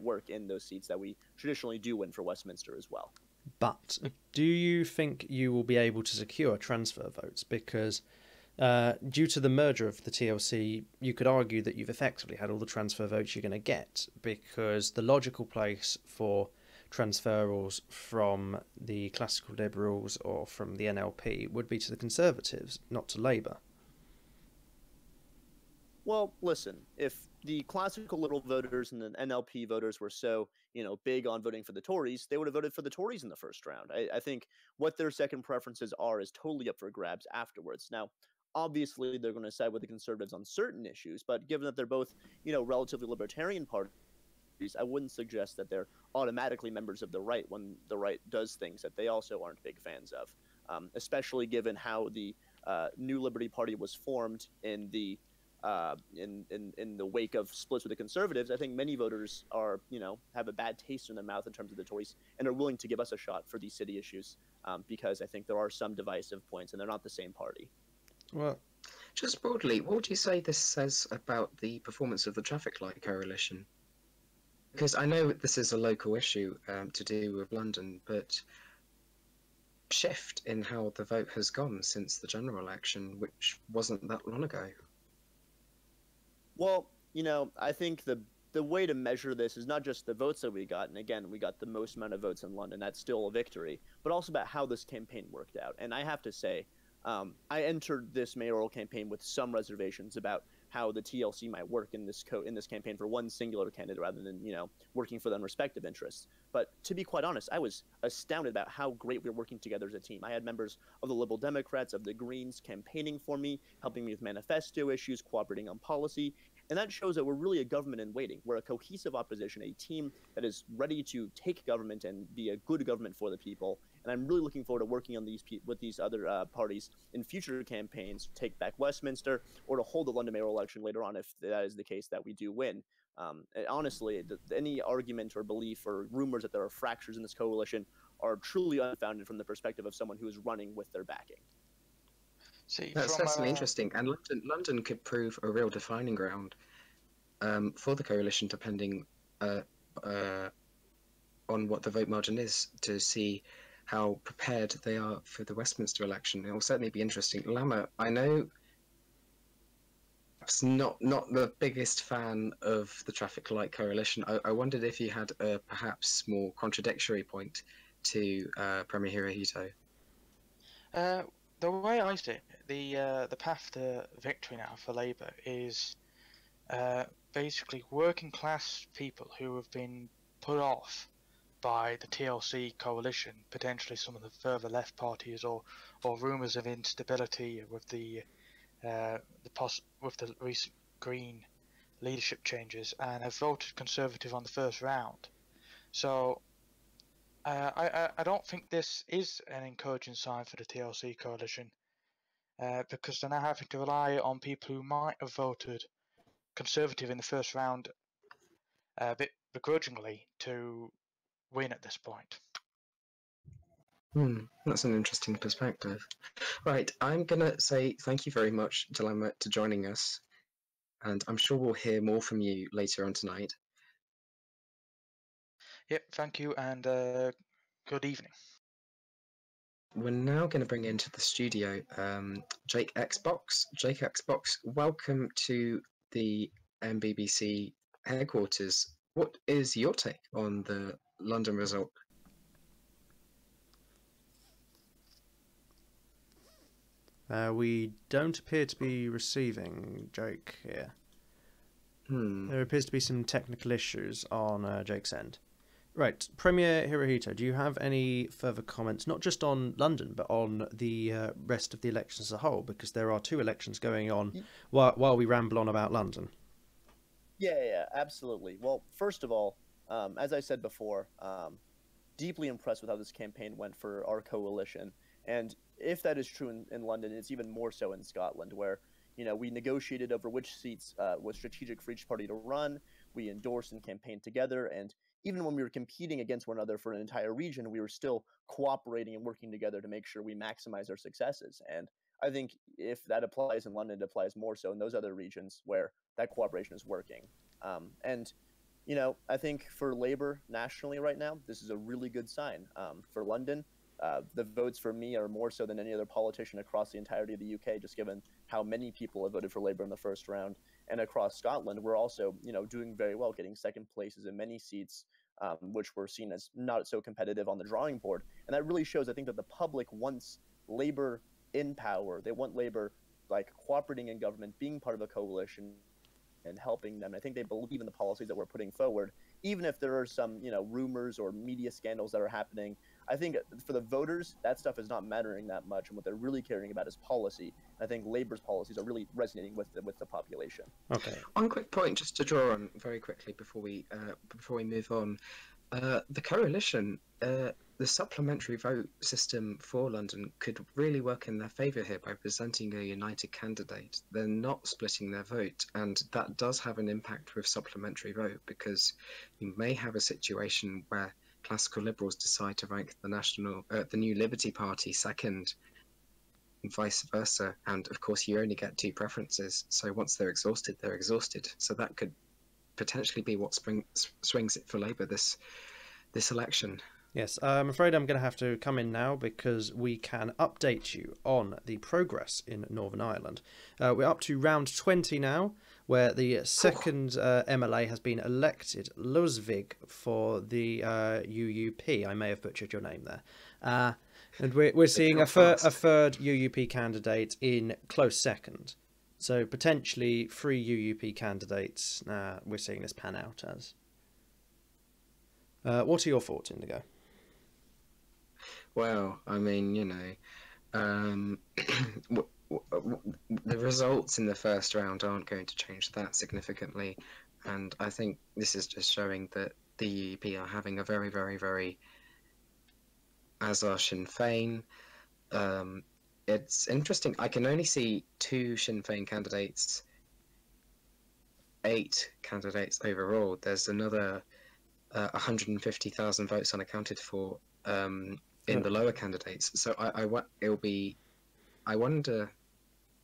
work in those seats that we traditionally do win for Westminster as well. But do you think you will be able to secure transfer votes? Because due to the merger of the TLC, you could argue that you've effectively had all the transfer votes you're going to get, because the logical place for transferals from the classical Liberals or from the NLP would be to the Conservatives, not to Labour. Well, listen, if the classical Liberal voters and the NLP voters were so, big on voting for the Tories, they would have voted for the Tories in the first round. I think what their second preferences are is totally up for grabs afterwards. Now, obviously, they're going to side with the Conservatives on certain issues, but given that they're both, relatively libertarian parties, I wouldn't suggest that they're automatically members of the right when the right does things that they also aren't big fans of, especially given how the New Liberty Party was formed in the wake of splits with the Conservatives. I think many voters are, have a bad taste in their mouth in terms of the Tories and are willing to give us a shot for these city issues because I think there are some divisive points and they're not the same party. Well, just broadly, what would you say this says about the performance of the traffic light coalition? Because I know this is a local issue to do with London, but shift in how the vote has gone since the general election, which wasn't that long ago. Well, I think the way to measure this is not just the votes that we got, and again, we got the most amount of votes in London, that's still a victory, but also about how this campaign worked out. And I have to say, I entered this mayoral campaign with some reservations about how the TLC might work in this campaign for one singular candidate rather than working for their respective interests. But to be quite honest, I was astounded about how great we were working together as a team. I had members of the Liberal Democrats, of the Greens campaigning for me, helping me with manifesto issues, cooperating on policy. And that shows that we're really a government in waiting. We're a cohesive opposition, a team that is ready to take government and be a good government for the people. And I'm really looking forward to working on with these other parties in future campaigns to take back Westminster or to hold the London mayoral election later on if that is the case that we do win. Honestly, any argument or belief or rumors that there are fractures in this coalition are truly unfounded from the perspective of someone who is running with their backing. See, that's certainly interesting, and London could prove a real defining ground for the coalition, depending on what the vote margin is, to see how prepared they are for the Westminster election. It will certainly be interesting. Lama, I know perhaps not the biggest fan of the traffic light coalition. I wondered if you had a perhaps more contradictory point to Premier Hirohito. The way I see it, the path to victory now for Labour is basically working class people who have been put off by the TLC coalition, potentially some of the further left parties, or rumours of instability with the recent Green leadership changes, and have voted Conservative on the first round. So I don't think this is an encouraging sign for the TLC coalition, because they're now having to rely on people who might have voted Conservative in the first round a bit begrudgingly to win at this point. That's an interesting perspective. Right, I'm going to say thank you very much, Dilemma, to joining us. And I'm sure we'll hear more from you later on tonight. Yep, thank you, and good evening. We're now going to bring into the studio Jake Xbox. Jake Xbox, welcome to the mBBC headquarters. What is your take on the London result? We don't appear to be receiving Jake here. There appears to be some technical issues on Jake's end. Right, Premier Hirohito, do you have any further comments, not just on London, but on the rest of the elections as a whole? Because there are 2 elections going on while we ramble on about London. Yeah, absolutely. Well, first of all, as I said before, deeply impressed with how this campaign went for our coalition. And if that is true in London, it's even more so in Scotland, where we negotiated over which seats was strategic for each party to run. We endorsed and campaigned together, and even when we were competing against one another for an entire region, we were still cooperating and working together to make sure we maximize our successes. And I think if that applies in London, it applies more so in those other regions where that cooperation is working. And I think for Labour nationally right now, this is a really good sign. For London, the votes for me are more so than any other politician across the entirety of the UK, just given how many people have voted for Labour in the first round. And across Scotland, we're also, doing very well, getting second places in many seats, which were seen as not so competitive on the drawing board. And that really shows, I think, that the public wants Labour in power. They want Labour cooperating in government, being part of a coalition, and helping them. I think they believe in the policies that we're putting forward, even if there are some, rumors or media scandals that are happening. I think for the voters, that stuff is not mattering that much, and what they're really caring about is policy. I think Labour's policies are really resonating with the population. Okay. One quick point, just to draw on very quickly before we move on. The coalition, the supplementary vote system for London could really work in their favour here by presenting a united candidate. They're not splitting their vote, and that does have an impact with supplementary vote, because you may have a situation where classical liberals decide to rank the New Liberty Party second, and vice versa. And of course, you only get 2 preferences. So once they're exhausted, they're exhausted. So that could potentially be what swings it for Labour this election. Yes, I'm afraid I'm going to have to come in now because we can update you on the progress in Northern Ireland. We're up to round 20 now, where the second MLA has been elected, Lusvig, for the UUP. I may have butchered your name there. And we're seeing a third UUP candidate in close second. So potentially 3 UUP candidates we're seeing this pan out as. What are your thoughts, Indigo? Well, I mean, the results in the first round aren't going to change that significantly, and I think this is just showing that the UUP are having a very, very, very, as are Sinn Féin. It's interesting. I can only see 2 Sinn Féin candidates, 8 candidates overall. There's another 150,000 votes unaccounted for in the lower candidates. So I wonder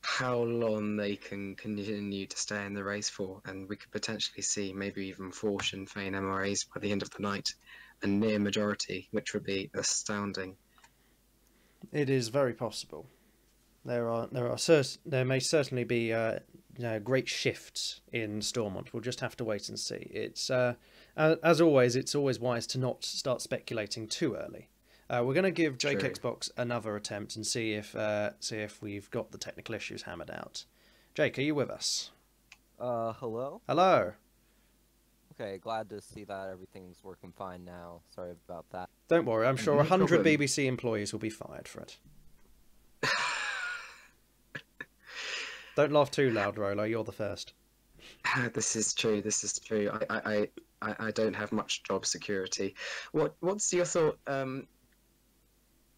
how long they can continue to stay in the race for, and we could potentially see maybe even 4 Sinn Féin MRAs by the end of the night, a near majority, which would be astounding. It is very possible. There may certainly be great shifts in Stormont. We'll just have to wait and see. It's as always, it's always wise to not start speculating too early. We're going to give Jake Xbox another attempt and see if we've got the technical issues hammered out. Jake, are you with us? Hello? Hello. Okay, glad to see that everything's working fine now. Sorry about that. Don't worry, I'm sure 100 BBC employees will be fired for it. Don't laugh too loud, Rolo. You're the first. This is true. This is true. I don't have much job security. What's your thought,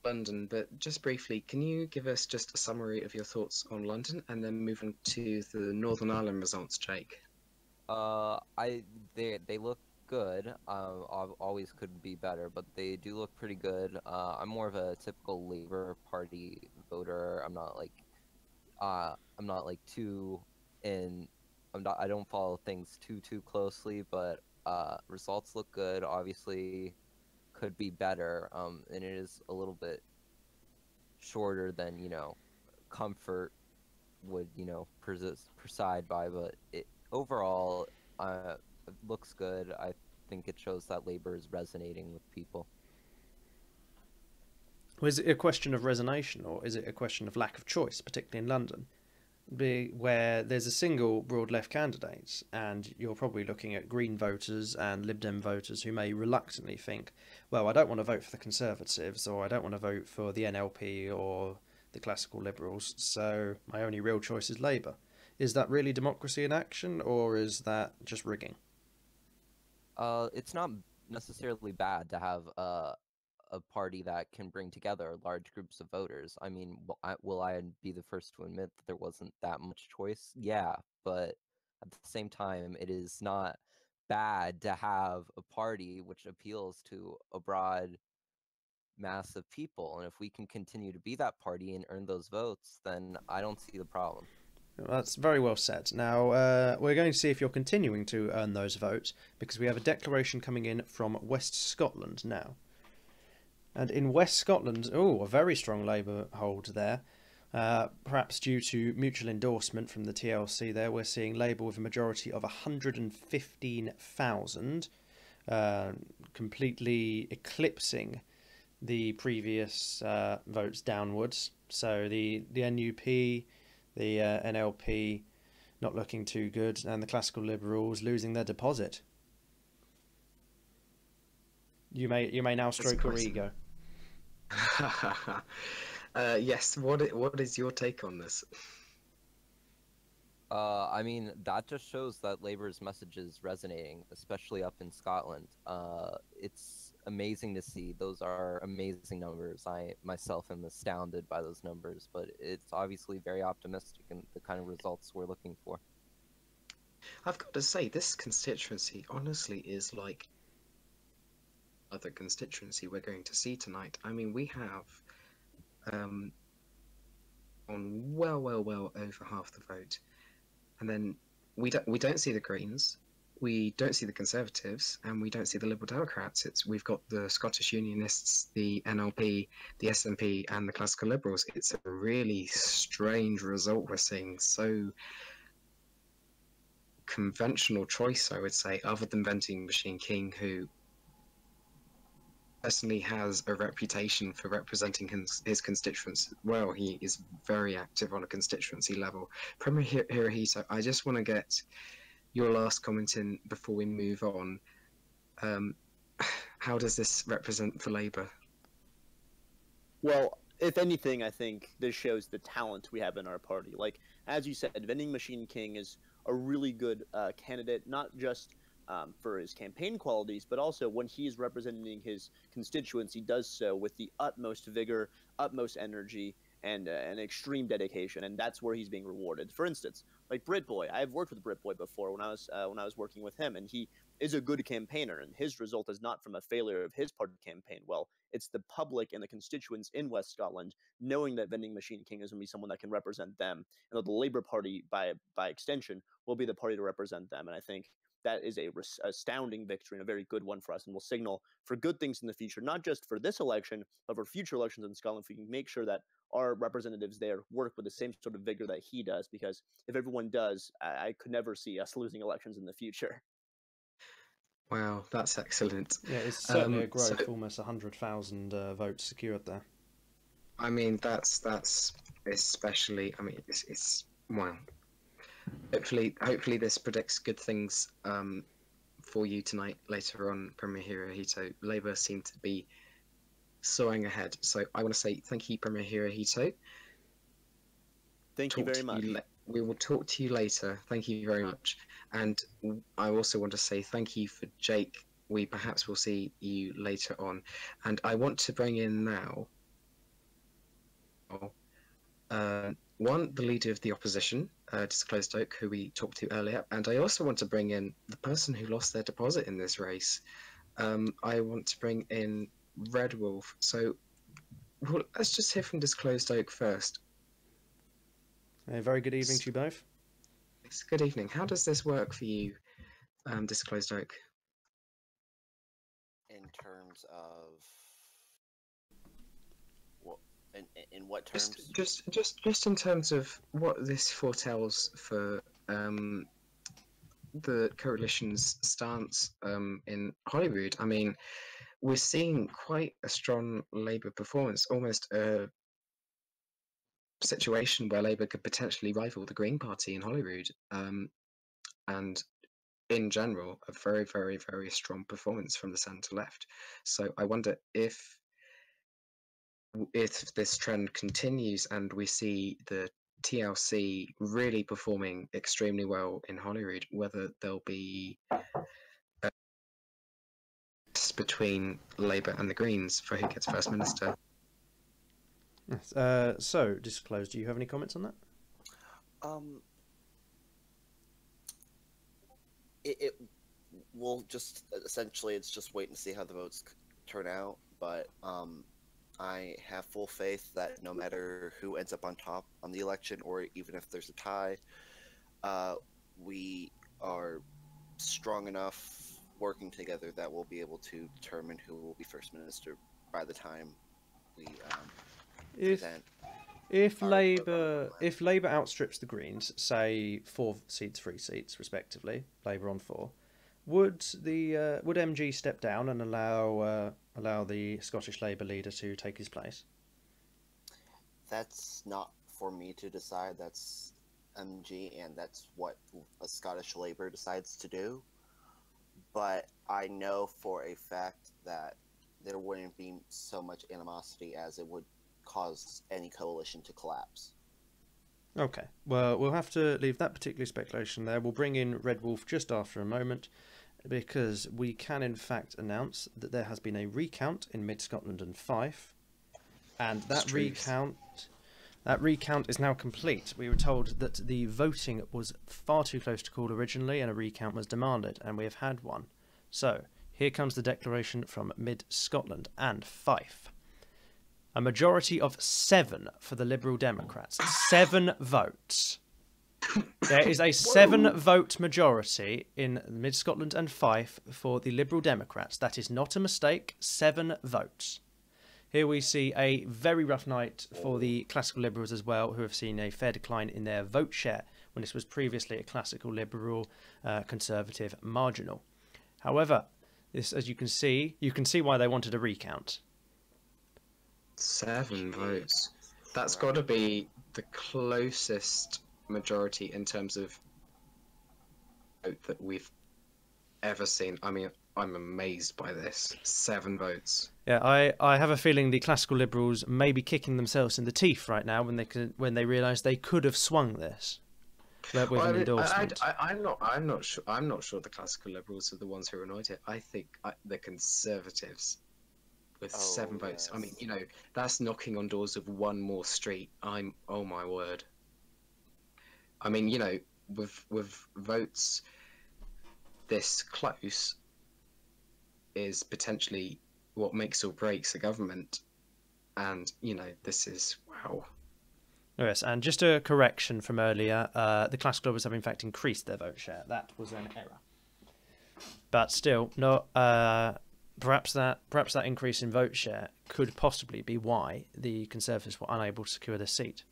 London? But just briefly, can you give us just a summary of your thoughts on London, and then move on to the Northern Ireland results, Jake? They look good. Always could be better, but they do look pretty good. I'm more of a typical Labor Party voter. I'm not like too in. I don't follow things too closely, but results look good. Obviously, could be better. And it is a little bit shorter than comfort would preside by, but overall it looks good. I think it shows that labor is resonating with people. Well, is it a question of resonation, or is it a question of lack of choice, particularly in London, where there's a single broad left candidate, and you're probably looking at Green voters and Lib Dem voters who may reluctantly think, well, I don't want to vote for the Conservatives, or I don't want to vote for the NLP or the Classical Liberals, so my only real choice is Labour. Is that really democracy in action, or is that just rigging? It's not necessarily bad to have a party that can bring together large groups of voters. I mean, will I be the first to admit that there wasn't that much choice? Yeah, but at the same time, it is not bad to have a party which appeals to a broad mass of people. And if we can continue to be that party and earn those votes, then I don't see the problem. That's very well said. Now, we're going to see if you're continuing to earn those votes, because we have a declaration coming in from West Scotland now. And in West Scotland, a very strong Labour hold there. Perhaps due to mutual endorsement from the TLC there, we're seeing Labour with a majority of 115,000, completely eclipsing the previous votes downwards. So the NUP, the NLP not looking too good, and the Classical Liberals losing their deposit. You may now stroke your ego. Yes. What is your take on this? I mean, that just shows that Labour's message is resonating, especially up in Scotland. It's amazing to see. Those are amazing numbers. I myself am astounded by those numbers, but it's obviously very optimistic and the kind of results we're looking for. I've got to say, this constituency honestly is like other constituency we're going to see tonight. I mean, we have on well over half the vote, and then we don't see the Greens, we don't see the Conservatives, and we don't see the Liberal Democrats. We've got the Scottish Unionists, the NLP, the SNP, and the Classical Liberals. It's a really strange result we're seeing. So conventional choice, I would say, other than Vending Machine King, who personally has a reputation for representing his constituents well. He is very active on a constituency level. Premier Hirohito, I just want to get your last comment in before we move on. How does this represent for Labour? Well, if anything, I think this shows the talent we have in our party. Like, as you said, Vending Machine King is a really good candidate, not just for his campaign qualities, but also when he is representing his constituents, he does so with the utmost vigor, utmost energy, and an extreme dedication, and that's where he's being rewarded. For instance, like Britboy, I've worked with Britboy before when I was working with him, and he is a good campaigner, and his result is not from a failure of his party campaign. Well, it's the public and the constituents in West Scotland knowing that Vending Machine King is going to be someone that can represent them, and that the Labour Party, by extension, will be the party to represent them. And I think that is a astounding victory and a very good one for us, and will signal for good things in the future, not just for this election, but for future elections in Scotland. If we can make sure that our representatives there work with the same sort of vigor that he does, because if everyone does, I could never see us losing elections in the future. Wow, that's excellent. Yeah, it's certainly a growth, almost 100,000 votes secured there. I mean, that's especially. I mean, it's wow. Hopefully this predicts good things for you tonight. Later on, Premier Hirohito, Labour seem to be soaring ahead. So I want to say thank you, Premier Hirohito. Thank you very much. We will talk to you later. Thank you very much. And I also want to say thank you for Jake. We perhaps will see you later on. And I want to bring in now one, the leader of the opposition, Disclosed Oak, who we talked to earlier, and I also want to bring in the person who lost their deposit in this race. I want to bring in Red Wolf. So let's just hear from Disclosed Oak first. A very good evening to you both. Yes, good evening. How does this work for you, Disclosed Oak? In terms of what? In what terms? Just in terms of what this foretells for the coalition's stance in Holyrood. I mean, we're seeing quite a strong Labour performance, almost a situation where Labour could potentially rival the Green Party in Holyrood, and in general, a very, very, very strong performance from the centre left. So I wonder if this trend continues and we see the TLC really performing extremely well in Holyrood, whether there'll be between Labour and the Greens for who gets First Minister. Yes. So, Disclosed, do you have any comments on that? It will just essentially it's just wait and see how the votes turn out. But I have full faith that no matter who ends up on top on the election, or even if there's a tie, we are strong enough working together that we'll be able to determine who will be First Minister by the time we present. If Labour outstrips the Greens, say 4 seats, 3 seats respectively, Labour on 4, would MG step down and allow the Scottish Labour leader to take his place? That's not for me to decide. That's MG, and that's what a Scottish Labour decides to do. But I know for a fact that there wouldn't be so much animosity as it would cause any coalition to collapse. Okay, well, we'll have to leave that particular speculation there. We'll bring in Red Wolf just after a moment, because we can in fact announce that there has been a recount in Mid-Scotland and Fife, and that recount is now complete. We were told that the voting was far too close to call originally, and a recount was demanded, and we have had one. So, here comes the declaration from Mid-Scotland and Fife. A majority of 7 for the Liberal Democrats. 7 votes. There is a 7-vote majority in Mid-Scotland and Fife for the Liberal Democrats. That is not a mistake. 7 votes. Here we see a very rough night for the Classical Liberals as well, who have seen a fair decline in their vote share when this was previously a Classical Liberal, Conservative marginal. However, this, as you can see why they wanted a recount. 7 votes. That's got to be the closest majority in terms of vote that we've ever seen. I mean, I'm amazed by this. 7 votes. Yeah, I have a feeling the Classical Liberals may be kicking themselves in the teeth right now when they realise they could have swung this with an endorsement. I'm not sure the Classical Liberals are the ones who are annoyed here. I think the Conservatives with 7 votes. Yes. I mean, you know, that's knocking on doors of one more street. Oh my word. I mean, you know, with votes this close is potentially what makes or breaks a government, and you know, this is wow. Yes, and just a correction from earlier, the Classical Liberals have in fact increased their vote share. That was an error, but still, no. Perhaps that increase in vote share could possibly be why the Conservatives were unable to secure this seat.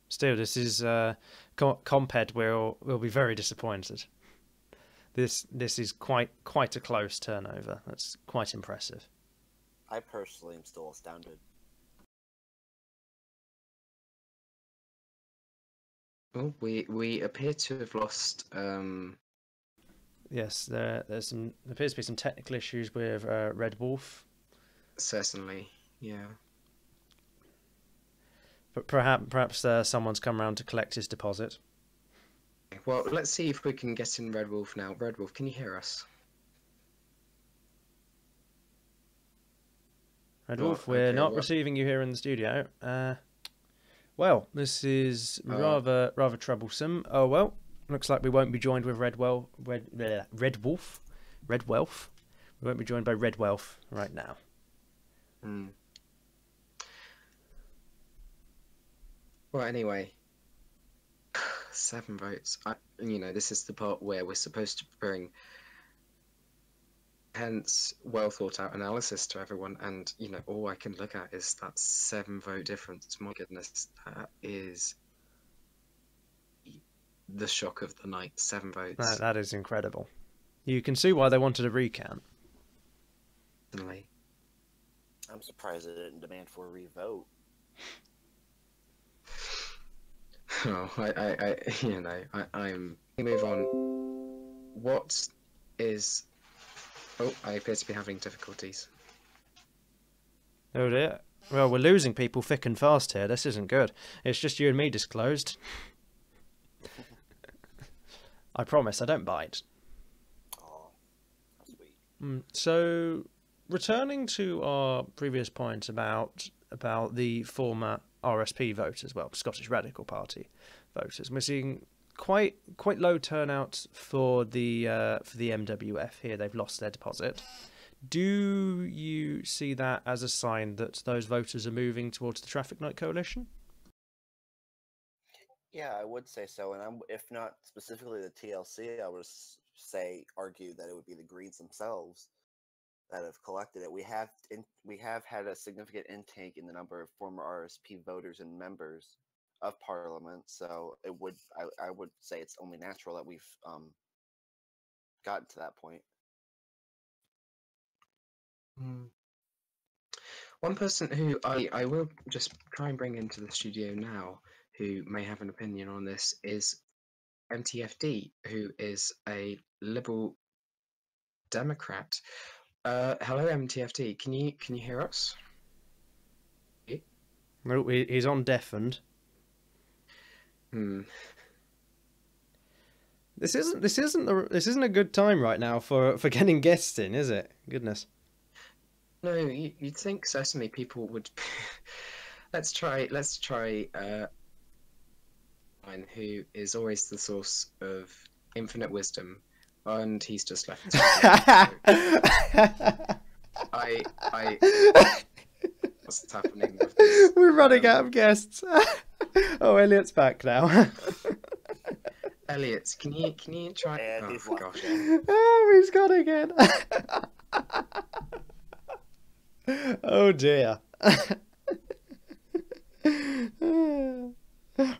Still, this is Comped will be very disappointed. This is quite a close turnover. That's quite impressive. I personally am still astounded. Well, we appear to have lost. Yes, there appears to be some technical issues with Red Wolf. Certainly, yeah. But perhaps someone's come around to collect his deposit. Well, let's see if we can get in Red Wolf now. Red Wolf, can you hear us? Red Well, Wolf, we're okay, not well- receiving you here in the studio. Well, this is rather troublesome. Oh well, looks like we won't be joined with Red Wolf. We won't be joined by Red Wolf right now. Hmm. Well, anyway, 7 votes. This is the part where we're supposed to bring hence well thought out analysis to everyone, and all I can look at is that 7-vote difference. My goodness, that is the shock of the night. 7 votes. That is incredible. You can see why they wanted a recount. Definitely. I'm surprised they didn't demand for a revote. Oh, I'm. Move on. What is? Oh, I appear to be having difficulties. Oh dear. Well, we're losing people thick and fast here. This isn't good. It's just you and me disclosed. I promise I don't bite. Oh, how sweet. So, returning to our previous point about the former RSP voters, well, Scottish Radical Party voters, we're seeing quite low turnout for the MWF here. They've lost their deposit. Do you see that as a sign that those voters are moving towards the Traffic Light Coalition? Yeah, I would say so, and if not specifically the TLC, I would argue that it would be the Greens themselves that have collected it. We have had a significant intake in the number of former RSP voters and members of Parliament, so I would say it's only natural that we've gotten to that point. One person who I will just try and bring into the studio now, who may have an opinion on this, is MTFD, who is a Liberal Democrat. Hello, MTFD. Can you hear us? No, he's on deafened. This isn't a good time right now for getting guests in, is it? Goodness. No, you'd think certainly people would. Let's try. Who is always the source of infinite wisdom, and he's just left. What's happening with this? We're running out of guests. Oh, Elliot's back now. Elliot, can you try? And Oh he's lost gosh. again. Oh, he's gone again. Oh dear.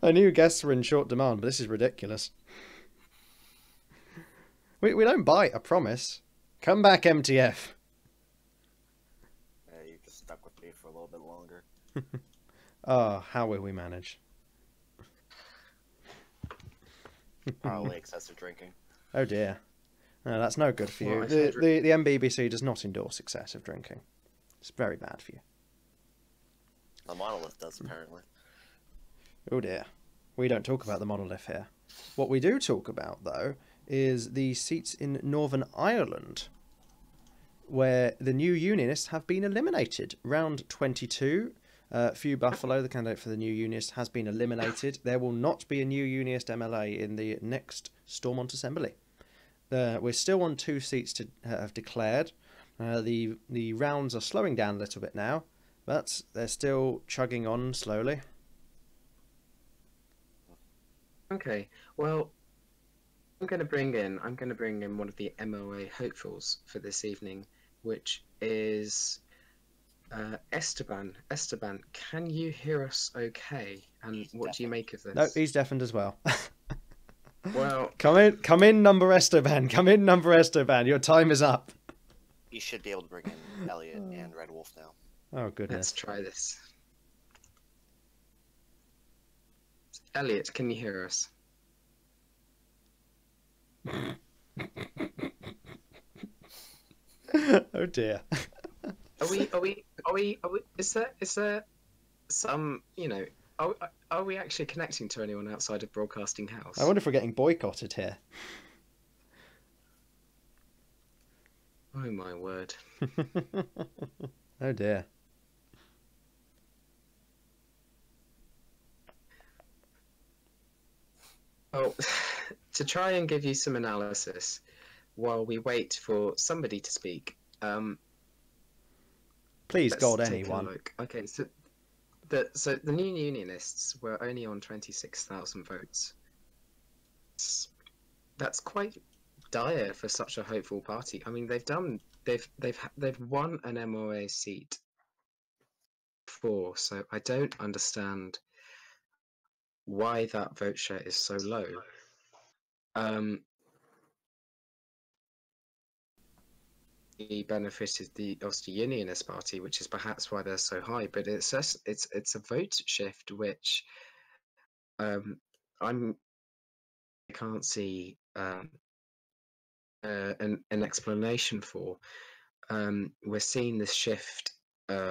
I knew guests were in short demand, but this is ridiculous. We don't bite, I promise. Come back, MTF. Yeah, you're just stuck with me for a little bit longer. Oh, how will we manage? Probably excessive drinking. Oh dear. No, that's no good for you. Well, The mBBC does not endorse excessive drinking. It's very bad for you. The monolith does, apparently. Oh dear. We don't talk about the monolith here. What we do talk about, though, is the seats in Northern Ireland, where the new Unionists have been eliminated. Round 22, Few Buffalo, the candidate for the new Unionist, has been eliminated. There will not be a new Unionist MLA in the next Stormont Assembly. We're still on 2 seats to have declared. The rounds are slowing down a little bit now, but they're still chugging on slowly. Okay, well, I'm going to bring in one of the MOA hopefuls for this evening, which is Esteban. Esteban, can you hear us okay? And what do you make of this? No, he's deafened as well. Well, come in, number Esteban. Come in, number Esteban. Your time is up. You should be able to bring in Elliot and Red Wolf now. Oh goodness. let's try this. Elliot, can you hear us? Oh dear. Are we? Is there some? Are we actually connecting to anyone outside of Broadcasting House? I wonder if we're getting boycotted here. Oh my word! Oh dear. Well, to try and give you some analysis while we wait for somebody to speak, Please, let's God, take anyone. a look. Okay, so the New Unionists were only on 26,000 votes. That's quite dire for such a hopeful party. I mean, they've won an MOA seat before, so I don't understand why that vote share is so low. He benefited the Ulster Unionist Party, which is perhaps why they're so high. But it's a vote shift which I can't see an explanation for. We're seeing this shift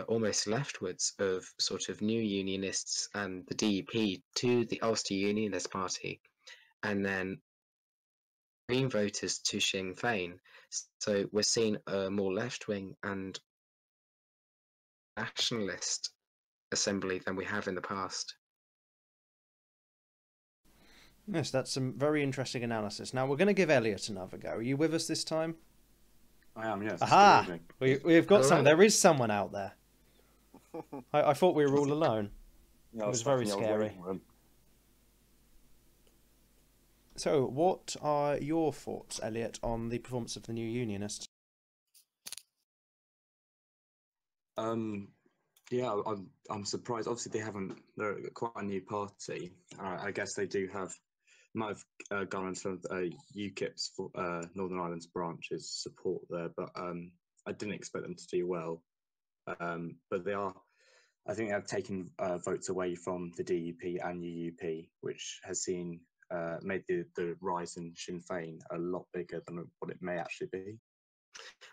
almost leftwards of sort of New Unionists and the DUP to the Ulster Unionist Party, and then Green voters to Sinn Féin. So we're seeing a more left-wing and nationalist assembly than we have in the past. Yes, that's some very interesting analysis. Now we're going to give Elliot another go. Are you with us this time? I am, yes. Aha! We've got Hello? someone. There is someone out there. I thought we were all alone. Yeah, It was very scary. So, what are your thoughts, Elliot, on the performance of the New Unionists? Yeah, I'm surprised. Obviously, they're quite a new party. I guess they might have garnered some of UKIP's for Northern Ireland's branches support there, but I didn't expect them to do well. But I think they've taken votes away from the DUP and UUP, which has made the rise in Sinn Féin a lot bigger than what it may actually be.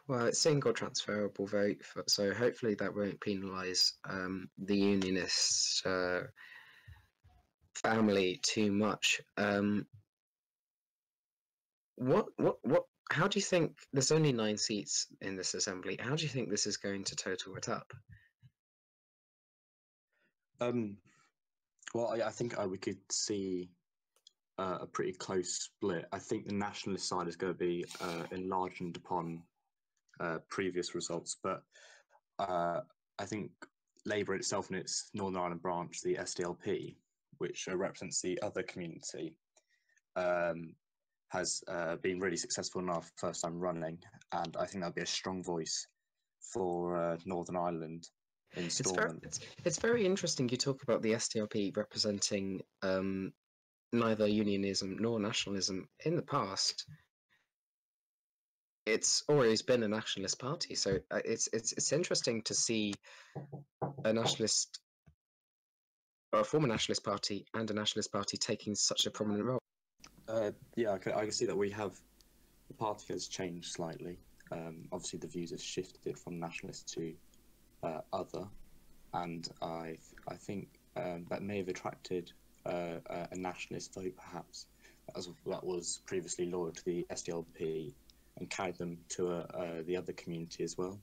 Well, it's single transferable vote, so hopefully that won't penalise the Unionist family too much. How do you think, there's only 9 seats in this assembly, how do you think this is going to total it up? Well, I think we could see a pretty close split. I think the nationalist side is going to be enlarged upon previous results, but I think Labour itself and its Northern Ireland branch, the SDLP, which represents the other community, has been really successful in our first time running, and I think that'll be a strong voice for Northern Ireland in Stormont. It's very interesting you talk about the SDLP representing neither unionism nor nationalism. In the past, it's always been a nationalist party, so it's interesting to see a former nationalist party and a nationalist party taking such a prominent role. Yeah, I can see that the party has changed slightly. Obviously, the views have shifted from nationalist to other, and I think that may have attracted a nationalist vote, perhaps, that was previously loyal to the SDLP, and carried them to the other community as well.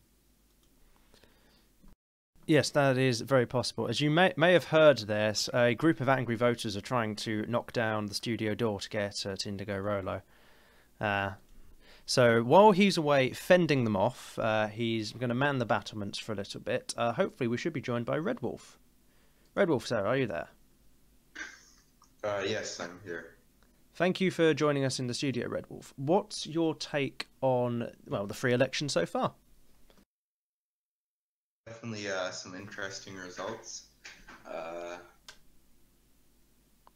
Yes, that is very possible. As you may have heard this, a group of angry voters are trying to knock down the studio door to get at Indigo Rolo. So while he's away fending them off, he's going to man the battlements for a little bit. Hopefully we should be joined by Red Wolf. Red Wolf, sir, are you there? Yes, I'm here. Thank you for joining us in the studio, Red Wolf. What's your take on, well, the free election so far? Definitely some interesting results.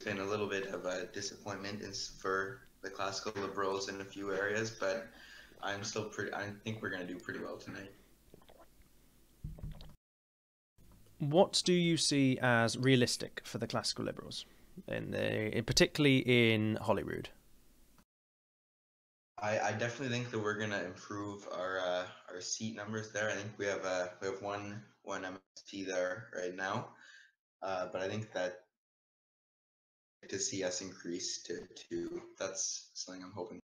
Been a little bit of a disappointment for the classical liberals in a few areas, but I think we're going to do pretty well tonight. What do you see as realistic for the classical liberals, particularly in Holyrood? I definitely think that we're going to improve our seat numbers there. I think we have one MSP there right now, but I think that to see us increase to 2, that's something I'm hoping.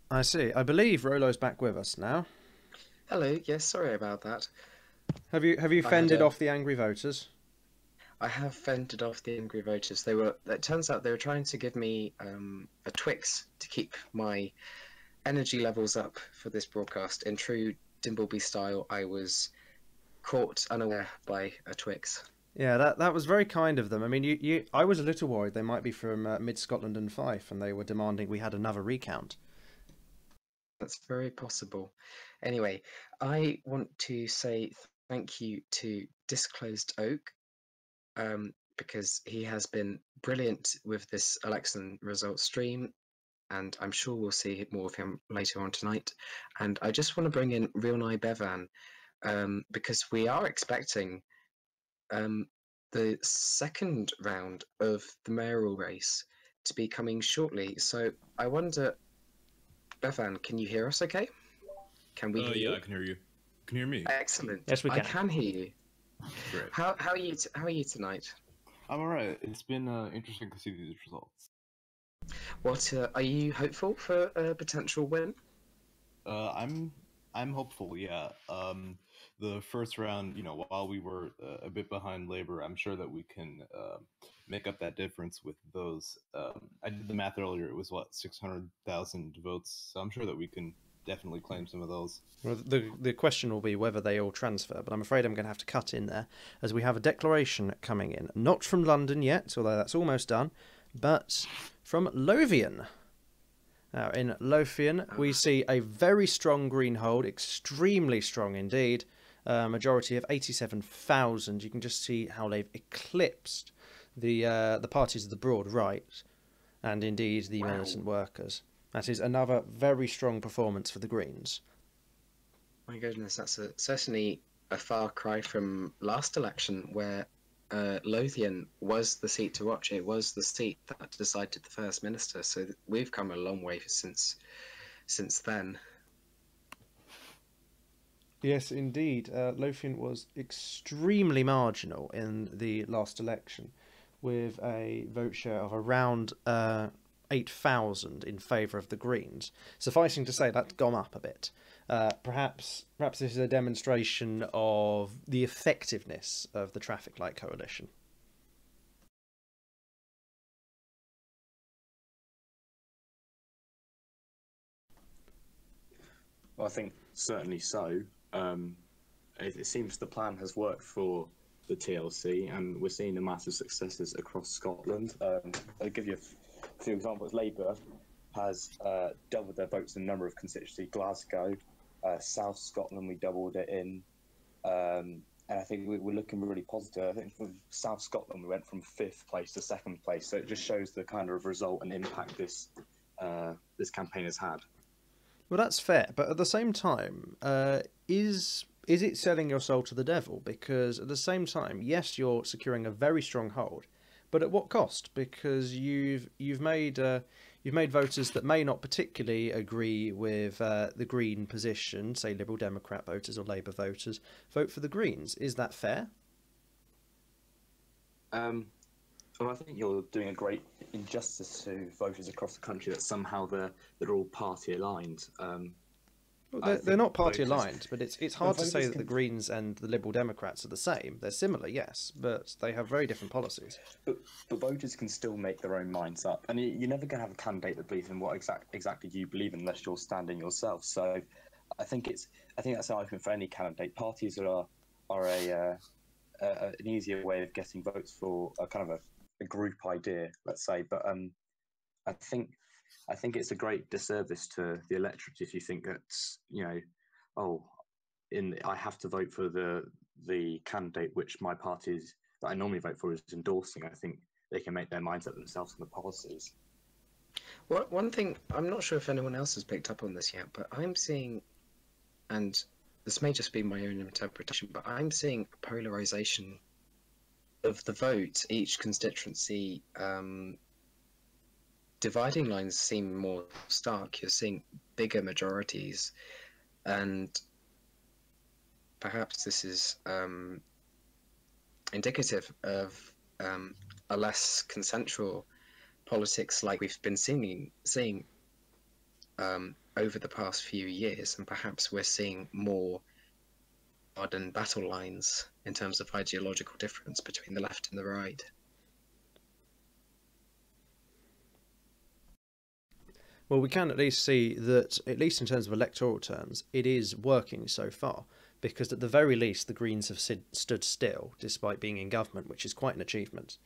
I see. I believe Rolo's back with us now. Hello. Yes, sorry about that. Have you fended off the angry voters? I have fended off the angry voters. It turns out they were trying to give me a Twix to keep my energy levels up for this broadcast. In true Dimbleby style, I was caught unaware by a Twix. Yeah, that was very kind of them. I mean, I was a little worried they might be from Mid Scotland and Fife, and they were demanding we had another recount. That's very possible. Anyway, I want to say thank you to Disclosed Oak, because he has been brilliant with this election results stream, and I'm sure we'll see more of him later on tonight. And I just want to bring in Real Nai Bevan, because we are expecting the second round of the mayoral race to be coming shortly. So I wonder, Bevan, can you hear us okay? Can we hear you? Yeah, I can hear you. Can you hear me? Excellent. Yes, we can. I can hear you. Great. How are you tonight? I'm alright. It's been interesting to see these results. What are you hopeful for a potential win? I'm hopeful. Yeah. The first round, while we were a bit behind Labour, I'm sure that we can make up that difference with those. I did the math earlier. It was 600,000 votes. So I'm sure that we can definitely claim some of those. Well, the question will be whether they all transfer, but I'm afraid I'm going to have to cut in there, as we have a declaration coming in, not from London yet, although that's almost done, but from Lothian. Now, in Lothian, we see a very strong Green hold, extremely strong indeed, majority of 87,000. You can just see how they've eclipsed the parties of the broad right, and indeed the militant workers. That is another very strong performance for the Greens. My goodness, that's certainly a far cry from last election, where Lothian was the seat to watch. It was the seat that decided the First Minister. So we've come a long way since then. Yes, indeed. Lothian was extremely marginal in the last election, with a vote share of around 8,000 in favour of the Greens. Sufficing to say, that's gone up a bit. Perhaps this is a demonstration of the effectiveness of the traffic light coalition. Well, I think certainly so. It seems the plan has worked for the TLC, and we're seeing the massive successes across Scotland. I'll give you a few examples. Labour has doubled their votes in a number of constituencies. Glasgow, South Scotland, we doubled it in. And I think we're looking really positive. I think for South Scotland, we went from 5th place to 2nd place. So it just shows the kind of result and impact this campaign has had. Well, that's fair, but at the same time, is it selling your soul to the devil? Because at the same time, yes, you're securing a very strong hold, but at what cost? Because you've made voters that may not particularly agree with the Green position, say Liberal Democrat voters or Labour voters, vote for the Greens. Is that fair? Well, I think you're doing a great injustice to voters across the country that somehow they're all party aligned. Well, they're not party aligned, but it's hard to say that the Greens and the Liberal Democrats are the same. They're similar, yes, but they have very different policies. But voters can still make their own minds up, and you're never going to have a candidate that believes in what exactly you believe in unless you're standing yourself. So, I think that's an argument for any candidate. Parties are an easier way of getting votes for a kind of a group idea, let's say. But I think it's a great disservice to the electorate if you think that I have to vote for the candidate which my party that I normally vote for is endorsing. I think they can make their minds up themselves on the policies. Well, one thing, I'm not sure if anyone else has picked up on this yet, but I'm seeing, and this may just be my own interpretation, but I'm seeing polarization of the vote. Each constituency, dividing lines seem more stark. You're seeing bigger majorities, and perhaps this is indicative of a less consensual politics like we've been seeing over the past few years, and perhaps we're seeing more hardened battle lines in terms of ideological difference between the left and the right. Well, we can at least see that, at least in terms of electoral terms, it is working so far, because at the very least the Greens have stood still despite being in government, which is quite an achievement.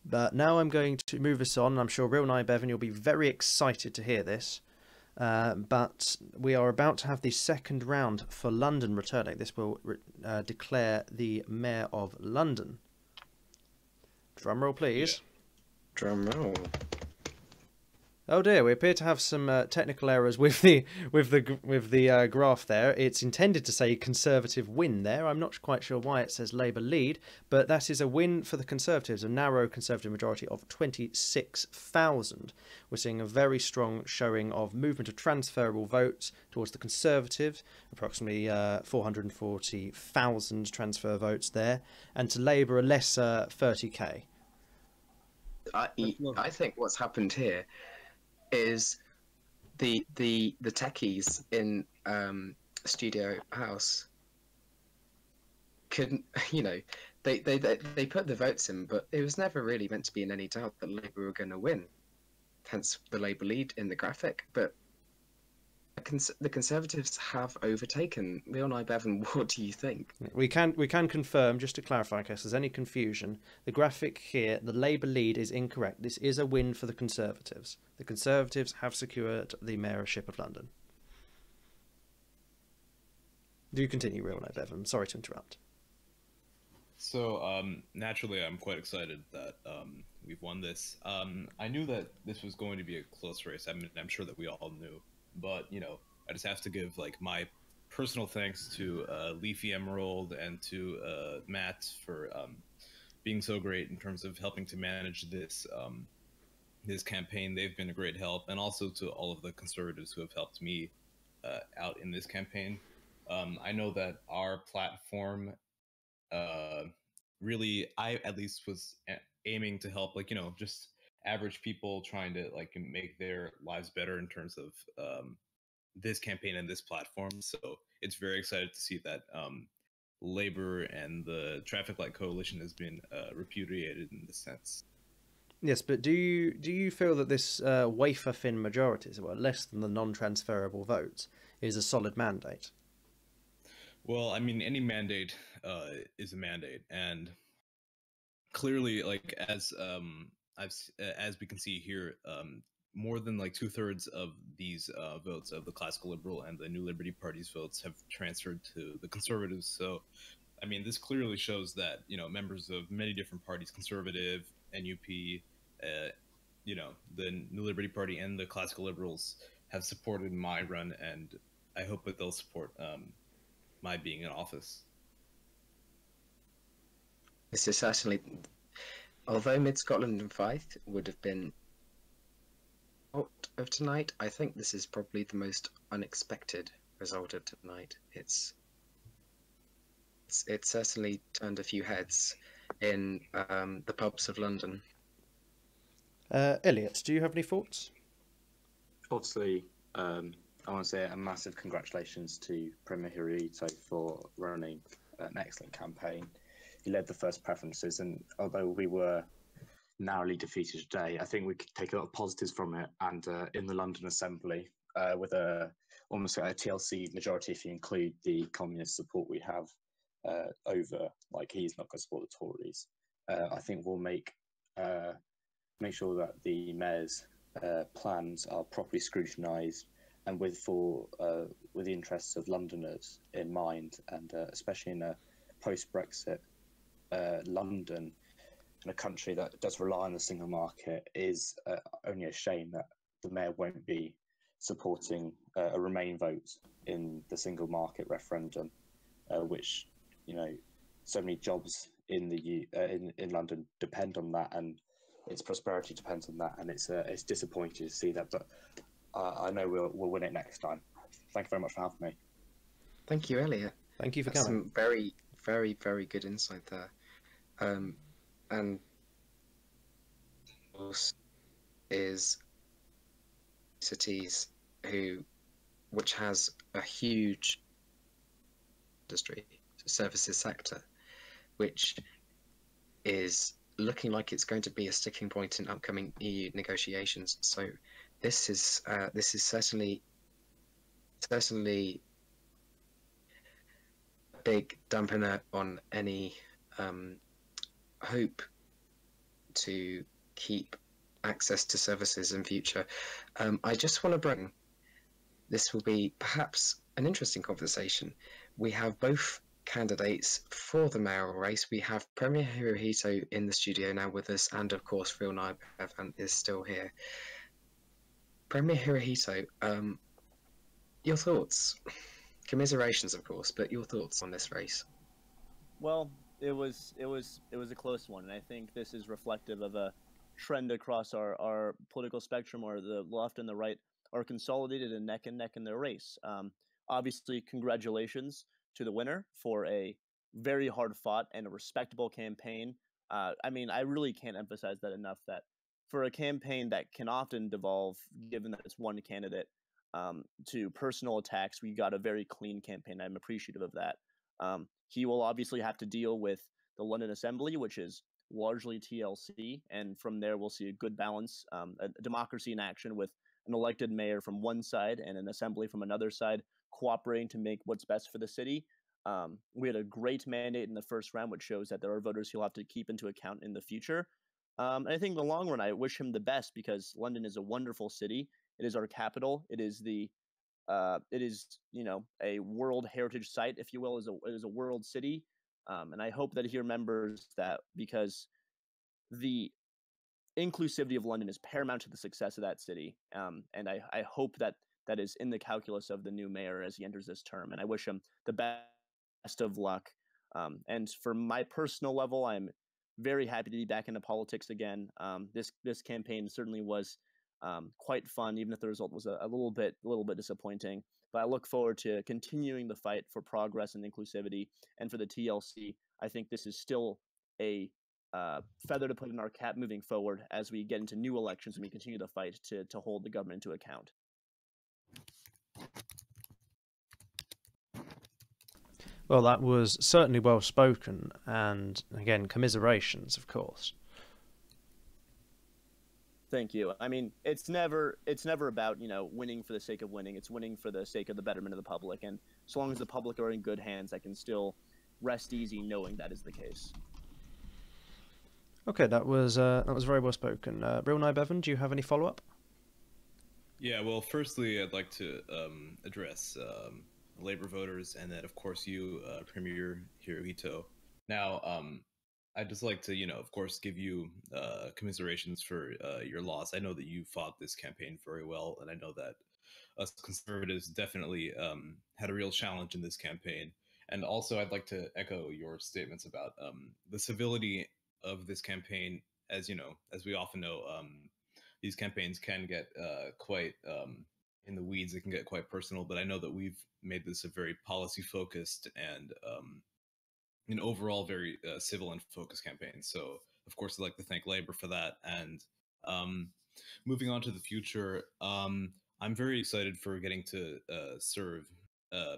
But now I'm going to move us on. I'm sure Real Nye Bevan, you'll be very excited to hear this. But we are about to have the second round for London returning. This will declare the Mayor of London. Drum roll, please. Yeah. Drum roll. Oh dear, we appear to have some technical errors with the graph there. It's intended to say Conservative win there. I'm not quite sure why it says Labour lead, but that is a win for the Conservatives, a narrow Conservative majority of 26,000. We're seeing a very strong showing of movement of transferable votes towards the Conservative, approximately 440,000 transfer votes there, and to Labour a lesser 30k. I think what's happened here is the techies in Studio House couldn't, they put the votes in, but it was never really meant to be in any doubt that Labour were going to win, hence the Labour lead in the graphic. But the Conservatives have overtaken. Real Nye Bevan, what do you think? We can confirm, just to clarify in case there's any confusion, the graphic here, the Labour lead is incorrect. This is a win for the Conservatives. The Conservatives have secured the mayorship of London. Do continue, Real Nye Bevan. I'm sorry to interrupt. So, naturally, I'm quite excited that we've won this. I knew that this was going to be a close race. I mean, I'm sure that we all knew. But, I just have to give, my personal thanks to Leafy Emerald and to Matt for being so great in terms of helping to manage this this campaign. They've been a great help, and also to all of the Conservatives who have helped me out in this campaign. I know that our platform really, I at least was aiming to help, just average people trying to make their lives better in terms of this campaign and this platform. So it's very excited to see that Labour and the Traffic Light Coalition has been repudiated in this sense. Yes, but do you feel that this wafer thin majority, so less than the non-transferable votes, is a solid mandate? Well, I mean, any mandate is a mandate, and clearly, as we can see here, more than 2/3 of these votes of the Classical Liberal and the New Liberty Party's votes have transferred to the Conservatives. So, I mean, this clearly shows that members of many different parties, Conservative, NUP, the New Liberty Party, and the Classical Liberals have supported my run, and I hope that they'll support my being in office. This is certainly, although Mid Scotland and Fife would have been out of tonight, I think this is probably the most unexpected result of tonight. It's certainly turned a few heads in the pubs of London. Elliot, do you have any thoughts? Obviously, I want to say a massive congratulations to Premier Hirohito for running an excellent campaign. He led the first preferences, and although we were narrowly defeated today, I think we could take a lot of positives from it. And in the London Assembly, with almost a TLC majority, if you include the communist support we have over, he's not going to support the Tories, I think we'll make sure that the mayor's plans are properly scrutinised and with the interests of Londoners in mind, and especially in a post-Brexit London, in a country that does rely on the single market, is only a shame that the mayor won't be supporting a Remain vote in the single market referendum, which so many jobs in London depend on that, and its prosperity depends on that, and it's disappointing to see that, but I know we'll win it next time. Thank you very much for having me. Thank you, Elliot. Thank you for That's coming. Some very, very, very good insight there. And is cities which has a huge industry. services sector, which is looking like it's going to be a sticking point in upcoming EU negotiations. So this is certainly a big dampener on any hope to keep access to services in future. I just want to bring, this will be perhaps an interesting conversation. We have both candidates for the mayoral race. We have Premier Hirohito in the studio now with us, and of course Real Evan is still here. Premier Hirohito, your thoughts? Commiserations, of course, but your thoughts on this race? Well, it was a close one, and I think this is reflective of a trend across our political spectrum, where the left and the right are consolidated and neck in the race. Obviously, congratulations to the winner for a very hard fought and a respectable campaign. I mean, I really can't emphasize that enough, that for a campaign that can often devolve, given that it's one candidate, to personal attacks, we got a very clean campaign. I'm appreciative of that. He will obviously have to deal with the London Assembly, which is largely TLC, and from there we'll see a good balance, a democracy in action, with an elected mayor from one side and an assembly from another side, cooperating to make what's best for the city. We had a great mandate in the first round, which shows that there are voters he'll have to keep into account in the future. And I think in the long run, I wish him the best, because London is a wonderful city. It is our capital. It is a World Heritage Site, if you will. It is a world city. And I hope that he remembers that, because the inclusivity of London is paramount to the success of that city. And I hope that that is in the calculus of the new mayor as he enters this term. And I wish him the best of luck. And for my personal level, I'm very happy to be back into politics again. This campaign certainly was quite fun, even if the result was a little bit disappointing. But I look forward to continuing the fight for progress and inclusivity. And for the TLC, I think this is still a feather to put in our cap moving forward as we get into new elections and we continue the fight to hold the government to account. Well, that was certainly well spoken, and again, commiserations, of course. Thank you. I mean, it's never about, winning for the sake of winning. It's winning for the sake of the betterment of the public. And as long as the public are in good hands, I can still rest easy knowing that is the case. Okay, that was very well spoken. Real Evan, do you have any follow-up? Yeah, well, firstly, I'd like to address Labor voters, and then, of course, you, Premier Hirohito. Now, I'd just like to, of course, give you commiserations for your loss. I know that you fought this campaign very well, and I know that us conservatives definitely had a real challenge in this campaign. And also, I'd like to echo your statements about the civility of this campaign. As as we often know, these campaigns can get quite in the weeds. It can get quite personal, but I know that we've made this a very policy-focused and an overall very civil and focused campaign. So, of course, I'd like to thank Labor for that. And moving on to the future, I'm very excited for getting to serve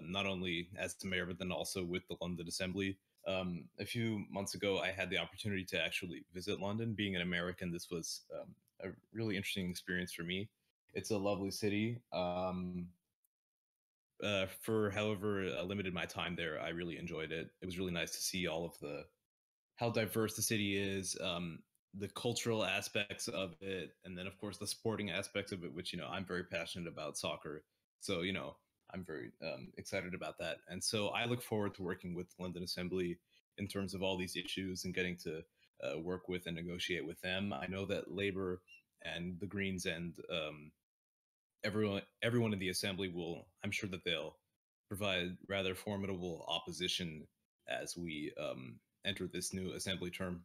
not only as the mayor, but then also with the London Assembly. A few months ago, I had the opportunity to actually visit London. Being an American, this was a really interesting experience for me. It's a lovely city. For however limited my time there, I really enjoyed it. It was really nice to see all of how diverse the city is, the cultural aspects of it, and then of course the sporting aspects of it, which I'm very passionate about soccer. So I'm very excited about that, and so I look forward to working with London Assembly in terms of all these issues and getting to work with and negotiate with them. I know that Labor and the Greens and everyone in the assembly I'm sure that they'll provide rather formidable opposition as we enter this new assembly term.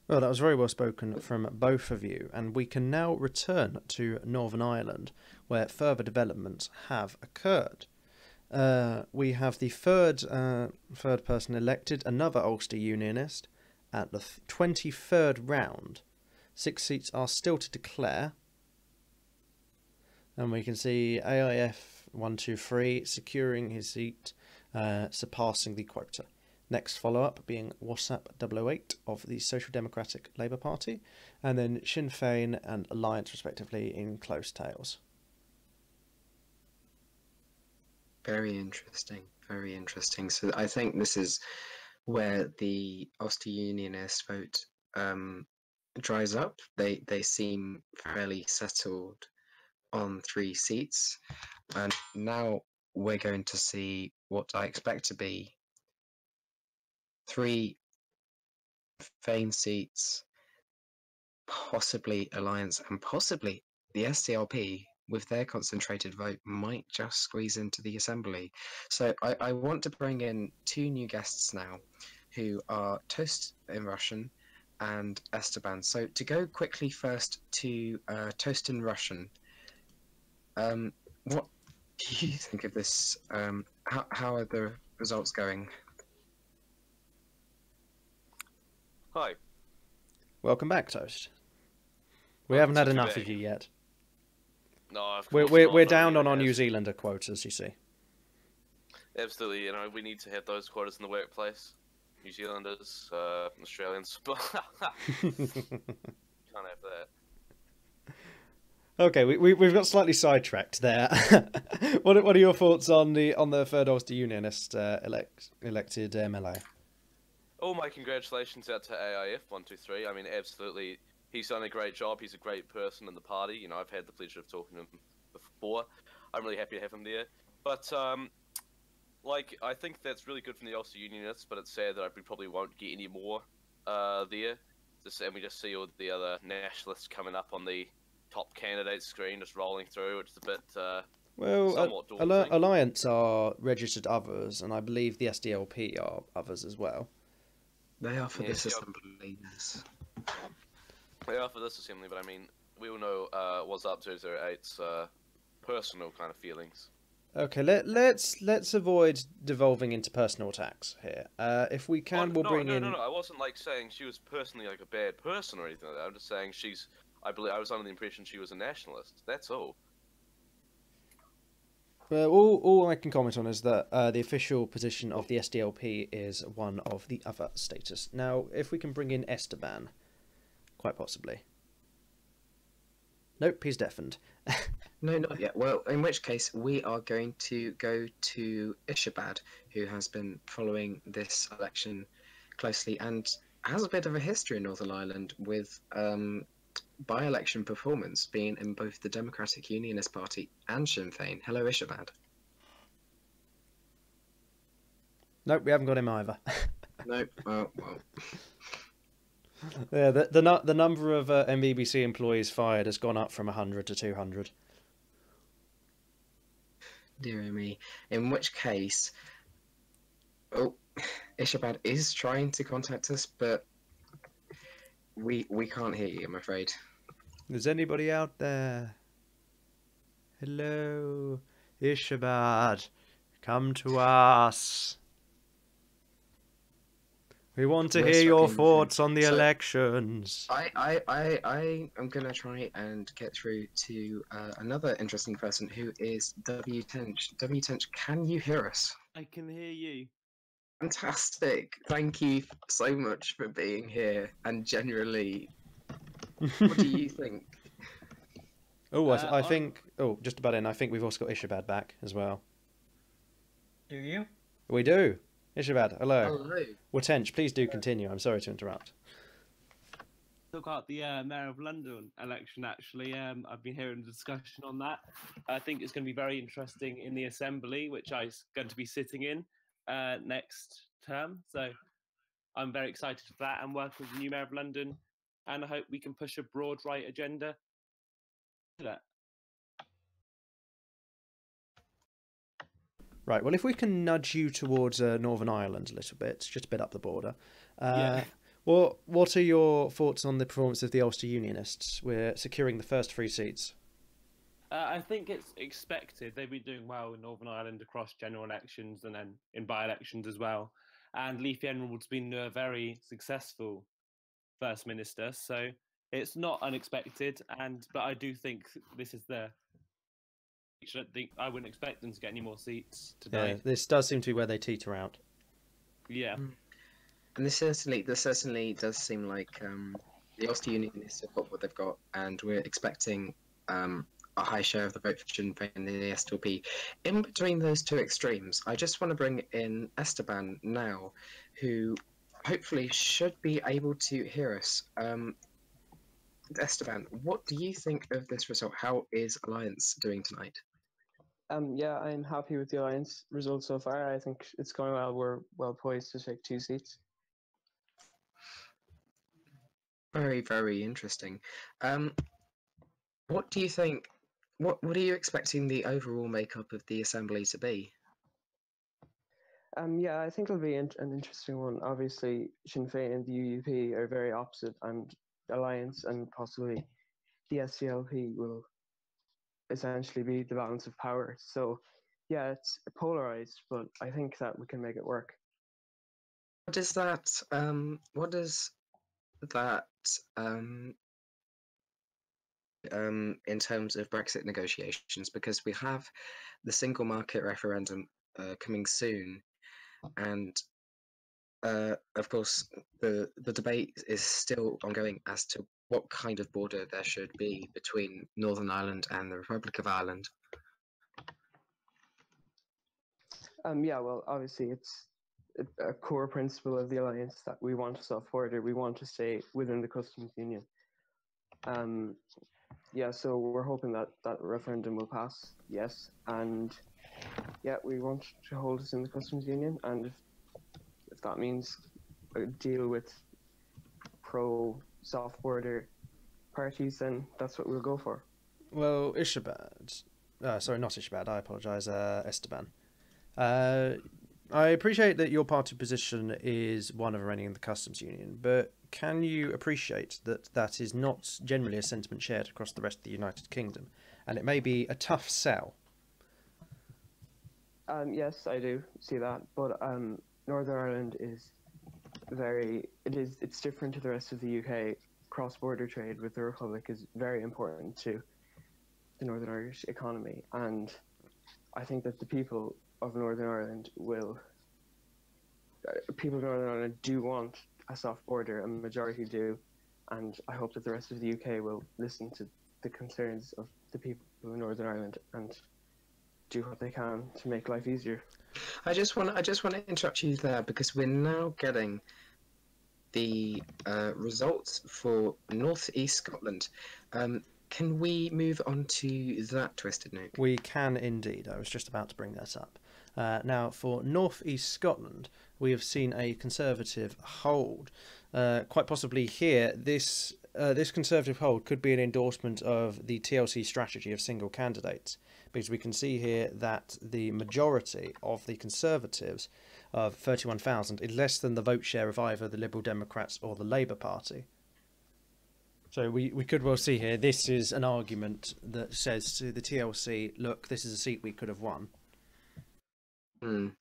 Well, that was very well spoken from both of you, and we can now return to Northern Ireland, where further developments have occurred. We have the third person elected, another Ulster Unionist, at the 23rd round. 6 seats are still to declare. And we can see AIF 123 securing his seat, surpassing the quota. Next follow-up being WhatsApp 008 of the Social Democratic Labour Party, and then Sinn Féin and Alliance, respectively, in close tails. Very interesting, very interesting. So I think this is where the Ulster Unionist vote dries up. They seem fairly settled on 3 seats, and now we're going to see what I expect to be 3 Féin seats, possibly Alliance, and possibly the SDLP, with their concentrated vote, might just squeeze into the Assembly. So I want to bring in 2 new guests now, who are Toast in Russian and Esteban. So to go quickly first to Toast in Russian, what do you think of this? How are the results going? Hi. Welcome back, Toast. We haven't had Too enough big. of you yet. No, of We're course we're, not, we're but down we on our have- New Zealander quotas, you see. Absolutely, you know, we need to have those quotas in the workplace. New Zealanders, Australians, but can't have that. Okay, we've got slightly sidetracked there. What are your thoughts on the third Ulster Unionist elected MLA? All my congratulations out to AIF 123. I mean, absolutely, he's done a great job. He's a great person in the party. You know, I've had the pleasure of talking to him before. I'm really happy to have him there. But like, I think that's really good from the Ulster Unionists. But it's sad that we probably won't get any more there. And we just see all the other nationalists coming up on the top candidate screen, just rolling through, which is a bit somewhat daunting. Alliance are registered others, and I believe the SDLP are others as well. They are for Yeah, this sure. Assembly, yes. They are for this assembly, but I mean, we all know what's up 008's personal kind of feelings. Okay, let's avoid devolving into personal attacks here. If we can, we'll bring in. No. I wasn't like saying she was personally like a bad person or anything like that. I'm just saying I was under the impression she was a nationalist. That's all. Well, all I can comment on is that the official position of the SDLP is one of the other status. Now, if we can bring in Esteban, quite possibly. Nope, he's deafened. No, not yet. Well, in which case, we are going to go to Ishabad, who has been following this election closely and has a bit of a history in Northern Ireland with by-election performance being in both the Democratic Unionist Party and Sinn Féin. Hello, Ishabad. Nope, we haven't got him either. Nope. Well. Yeah, the number of mBBC employees fired has gone up from 100 to 200. Dear me. In which case, Ishabad is trying to contact us, but we can't hear you, I'm afraid. Is anybody out there? Hello, Ishabad, come to us. We want to hear your thoughts on the elections. I am gonna try and get through to another interesting person who is W Tench. W Tench, can you hear us? I can hear you. Fantastic. Thank you so much for being here. And generally, what do you think? Oh, I think. Oh, just about in. I think we've also got Ishabad back as well. Do you? We do. Ishabad, hello. Hello. Well, Tench, please do continue. I'm sorry to interrupt. Talk about the Mayor of London election, actually. I've been hearing a discussion on that. I think it's going to be very interesting in the Assembly, which I'm going to be sitting in next term. So I'm very excited for that and working with the new Mayor of London. And I hope we can push a broad right agenda to that. Right, well, if we can nudge you towards Northern Ireland a little bit, just a bit up the border. Yeah. What are your thoughts on the performance of the Ulster Unionists? We're securing the first 3 seats. I think it's expected. They've been doing well in Northern Ireland across general elections and then in by-elections as well. And Leafy Emerald's been a very successful First Minister, so it's not unexpected. But I do think this is the I wouldn't expect them to get any more seats Yeah, tonight. this does seem to be where they teeter out. Yeah. And this certainly does seem like the Ulster Unionists have got what they've got, and we're expecting a high share of the vote for Sinn Féin and the SDLP. In between those two extremes, I just want to bring in Esteban now, who hopefully should be able to hear us. Esteban, what do you think of this result? How is Alliance doing tonight? Yeah, I'm happy with the Alliance result so far. I think it's going well. We're well poised to take 2 seats. Very, very interesting. What do you think? What are you expecting the overall makeup of the assembly to be? Yeah, I think it'll be an interesting one. Obviously, Sinn Féin and the UUP are very opposite, and Alliance and possibly the SDLP will essentially be the balance of power. So, yeah, it's polarized, but I think that we can make it work. What does that? What does that? In terms of Brexit negotiations, because we have the single market referendum coming soon, and of course the debate is still ongoing as to what kind of border there should be between Northern Ireland and the Republic of Ireland. Yeah, well, obviously it's a core principle of the alliance that we want a soft border. We want to stay within the customs union. Yeah, so we're hoping that that referendum will pass, yes, and yeah, we want to hold us in the customs union, and if that means a deal with pro soft border parties, then that's what we'll go for. Well, Ishabad, sorry, not Ishabad, I apologise, Esteban. I appreciate that your party position is one of remaining in the customs union, but can you appreciate that that is not generally a sentiment shared across the rest of the United Kingdom, and it may be a tough sell? Yes, I do see that, but Northern Ireland is it's different to the rest of the UK. Cross-border trade with the Republic is very important to the Northern Irish economy, and I think that the people of Northern Ireland do want a soft border, a majority do, and I hope that the rest of the UK will listen to the concerns of the people of Northern Ireland and do what they can to make life easier. I just want to interrupt you there, because we're now getting the results for North East Scotland. Can we move on to that, Twisted Nuke? We can indeed. I was just about to bring that up. Now, for North East Scotland, we have seen a Conservative hold. Quite possibly here, this Conservative hold could be an endorsement of the TLC strategy of single candidates, because we can see here that the majority of the Conservatives, of 31,000, is less than the vote share of either the Liberal Democrats or the Labour Party. So we could well see here, this is an argument that says to the TLC, look, this is a seat we could have won. And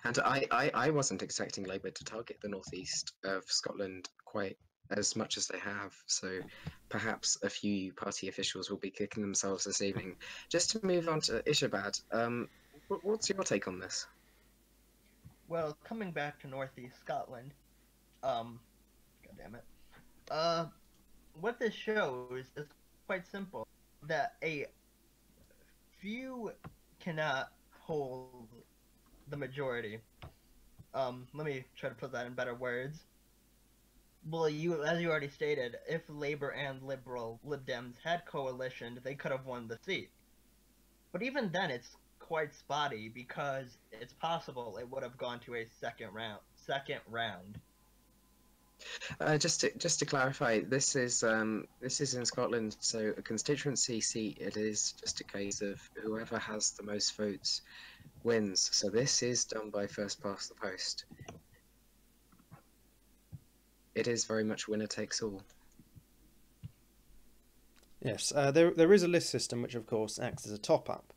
I wasn't expecting Labour to target the northeast of Scotland quite as much as they have, so perhaps a few party officials will be kicking themselves this evening. Just to move on to Ishabad, what's your take on this? Well, coming back to northeast Scotland, God damn it, what this shows is quite simple, that a few cannot hold the majority. Let me try to put that in better words. Well, as you already stated, if Labour and Lib Dems had coalitioned, they could have won the seat. But even then, it's quite spotty, because it's possible it would have gone to a second round. Just to clarify, this is in Scotland, so a constituency seat. It is just a case of whoever has the most votes wins. So this is done by first past the post. It is very much winner takes all. Yes, there is a list system which, of course, acts as a top-up,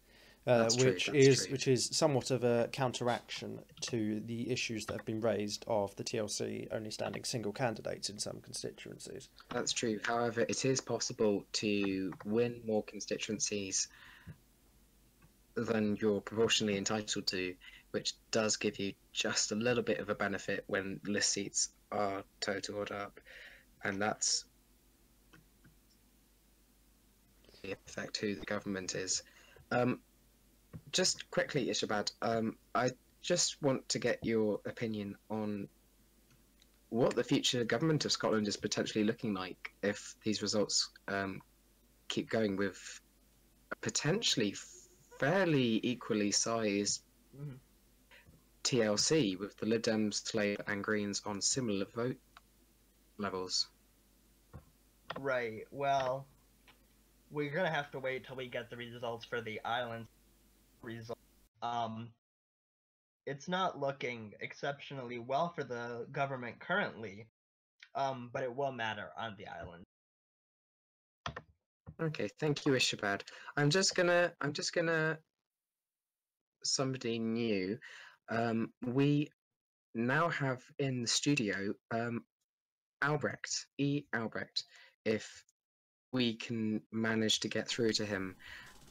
which is somewhat of a counteraction to the issues that have been raised of the TLC only standing single candidates in some constituencies. That's true. However, it is possible to win more constituencies than you're proportionally entitled to, which does give you just a little bit of a benefit when list seats are totaled up, and that's the effect who the government is. Just quickly, Ishabad, I just want to get your opinion on what the future government of Scotland is potentially looking like if these results keep going with a potentially fairly equally sized TLC, with the Lib Dems, Labour and Greens on similar vote levels. Right. Well, we're gonna have to wait till we get the results for the islands results. It's not looking exceptionally well for the government currently, but it will matter on the island. Okay, thank you, Ishabad. I'm just gonna somebody new. We now have in the studio Albrecht, Albrecht, if we can manage to get through to him.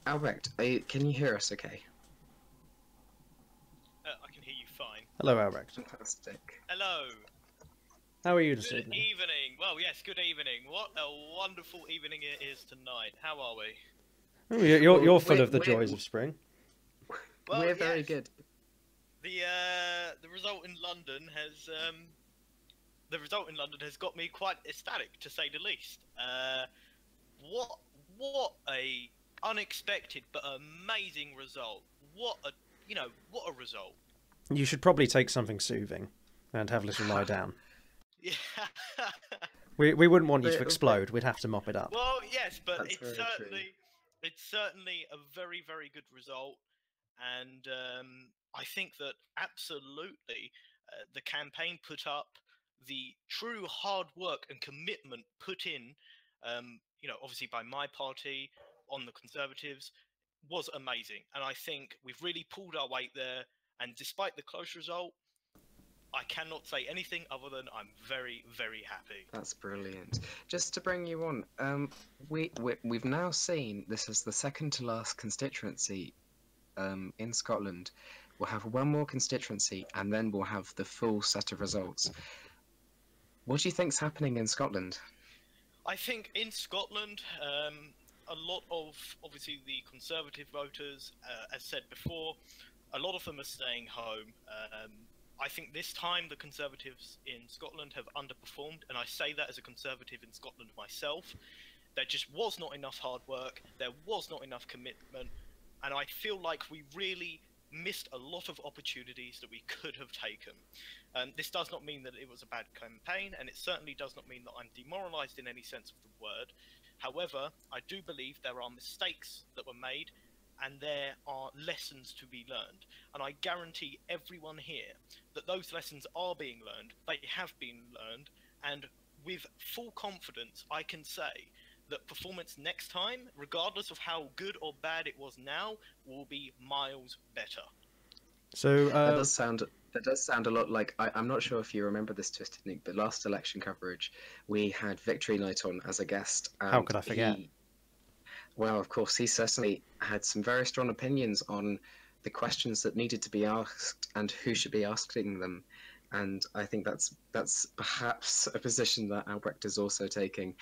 Albrecht, can you hear us okay? I can hear you fine. Hello, Albrecht. Fantastic. Hello. How are you this Good evening? evening. Well, yes, good evening. What a wonderful evening it is tonight. How are we? Oh, you're full of the joys of spring. Well, we're very yes. good. The result in London has got me quite ecstatic, to say the least. What a unexpected but amazing result. What a result. You should probably take something soothing and have a little lie down. Yeah. We wouldn't want you to explode. We'd have to mop it up. Well, yes, but That's it's very certainly a very, very good result, and I think that absolutely the campaign put up the true hard work and commitment put in, obviously by my party on the Conservatives, was amazing, and I think we've really pulled our weight there. And despite the close result, I cannot say anything other than I'm very, very happy. That's brilliant. Just to bring you on, we've now seen this is the second to last constituency in Scotland. We'll have one more constituency, and then we'll have the full set of results. What do you think's happening in Scotland? I think in Scotland, a lot of obviously the Conservative voters, as said before, a lot of them are staying home. I think this time the Conservatives in Scotland have underperformed, and I say that as a Conservative in Scotland myself. There just was not enough hard work, there was not enough commitment, and I feel like we really missed a lot of opportunities that we could have taken. This does not mean that it was a bad campaign, and it certainly does not mean that I'm demoralised in any sense of the word. However, I do believe there are mistakes that were made, and there are lessons to be learned. And I guarantee everyone here that those lessons are being learned, they have been learned, and with full confidence I can say that performance next time, regardless of how good or bad it was now, will be miles better. So that does sound a lot like I'm not sure if you remember this, Twisted Nick, but last election coverage we had Victory Night on as a guest. How could I forget? Well, of course, he certainly had some very strong opinions on the questions that needed to be asked and who should be asking them. And I think that's perhaps a position that Albrecht is also taking.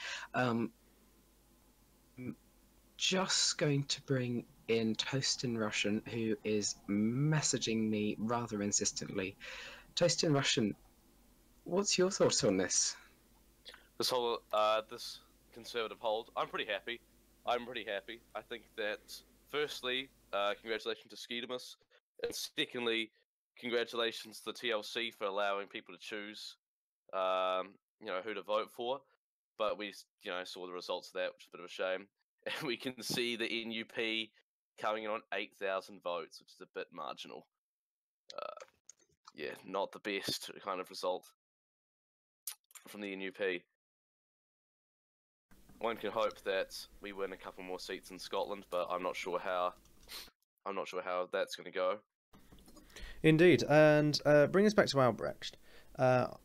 Just going to bring in Toast in Russian, who is messaging me rather insistently. Toast in Russian, what's your thoughts on this? This Conservative hold, I'm pretty happy. I think that, firstly, congratulations to Skedamus, and secondly, congratulations to the TLC for allowing people to choose, who to vote for. But we, saw the results of that, which is a bit of a shame. And we can see the NUP coming in on 8,000 votes, which is a bit marginal. Not the best kind of result from the NUP. One can hope that we win a couple more seats in Scotland, but I'm not sure how that's going to go. Indeed, and bring us back to Albrecht.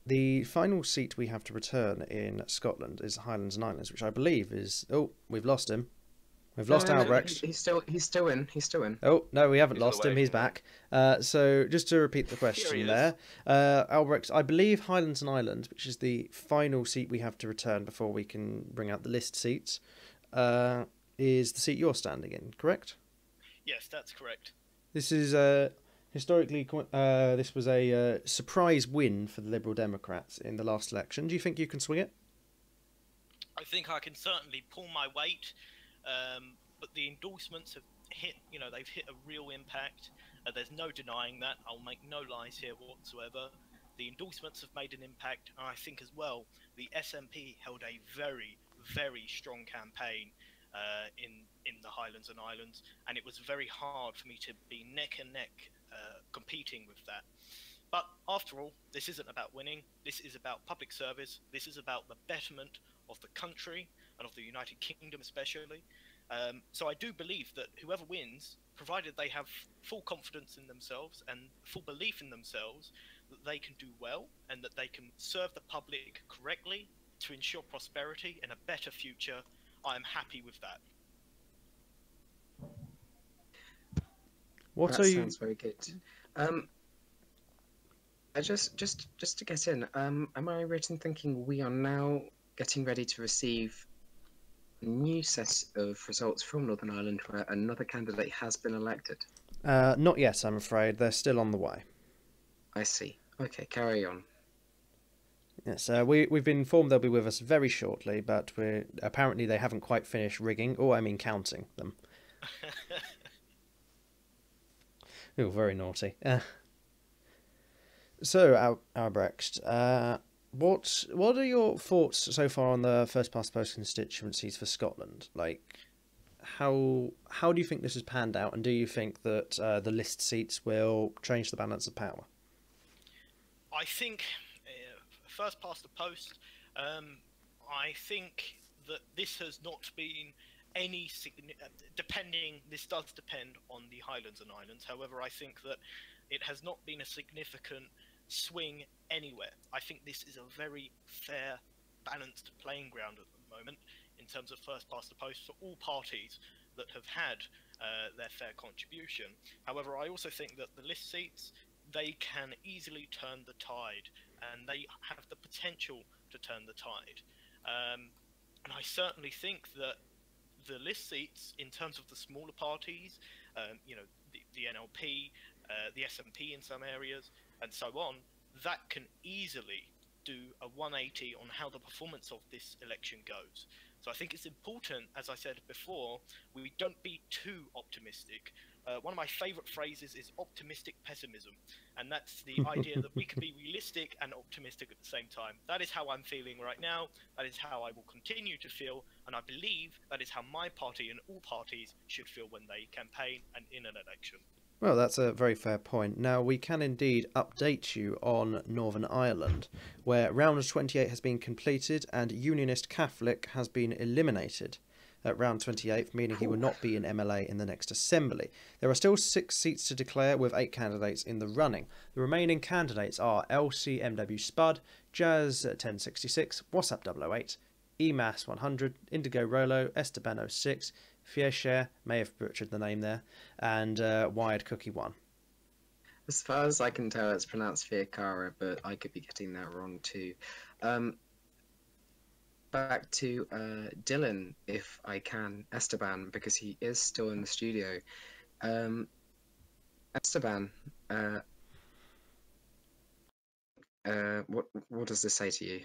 The final seat we have to return in Scotland is Highlands and Islands, which I believe is... Oh, we've lost him. We've lost Albrecht. He's still in. Oh, no, we haven't He's on the lost him. way. He's back. So, just to repeat the question there, Albrecht, I believe Highlands and Islands, which is the final seat we have to return before we can bring out the list seats, is the seat you're standing in, correct? Yes, that's correct. This is historically, this was a surprise win for the Liberal Democrats in the last election. Do you think you can swing it? I think I can certainly pull my weight, but the endorsements have hit, they've hit a real impact. There's no denying that. I'll make no lies here whatsoever. The endorsements have made an impact, and I think as well, the SNP held a very, very strong campaign in the Highlands and Islands, and it was very hard for me to be neck and neck competing with that. But after all, this isn't about winning. This is about public service. This is about the betterment of the country and of the United Kingdom especially. So I do believe that whoever wins, provided they have full confidence in themselves and full belief in themselves, that they can do well and that they can serve the public correctly to ensure prosperity and a better future, I am happy with that. That sounds very good. I just to get in, am I right in thinking we are now getting ready to receive a new set of results from Northern Ireland where another candidate has been elected? Not yet, I'm afraid. They're still on the way. I see. Okay, carry on. Yes, we've been informed they'll be with us very shortly, but apparently they haven't quite finished rigging, or I mean counting them. Oh, very naughty. So, Albrecht, what are your thoughts so far on the first past the post constituencies for Scotland? Like, how do you think this has panned out, and do you think that the list seats will change the balance of power? I think first past the post. I think that this has not been any this does depend on the Highlands and Islands. However, I think that it has not been a significant swing anywhere. I think this is a very fair, balanced playing ground at the moment in terms of first past the post for all parties that have had their fair contribution. However, I also think that the list seats, they can easily turn the tide, and they have the potential to turn the tide. And I certainly think that the list seats, in terms of the smaller parties, the NLP, the SNP in some areas, and so on, that can easily do a 180 on how the performance of this election goes. So I think it's important, as I said before, we don't be too optimistic. One of my favourite phrases is optimistic pessimism, and that's the idea that we can be realistic and optimistic at the same time. That is how I'm feeling right now. That is how I will continue to feel, and I believe that is how my party and all parties should feel when they campaign and in an election. Well, that's a very fair point. Now, we can indeed update you on Northern Ireland, where round 28 has been completed and Unionist Catholic has been eliminated at round 28, meaning he will not be in MLA in the next assembly. There are still 6 seats to declare, with 8 candidates in the running. The remaining candidates are LCMW Spud, Jazz 1066, WhatsApp 008, EMAS 100, Indigo Rolo, Esteban 06, Fiescher, may have butchered the name there, and Wired Cookie 1. As far as I can tell, it's pronounced Fiacara, but I could be getting that wrong too. Back to Dylan, if I can, Esteban, because he is still in the studio. Esteban, what does this say to you?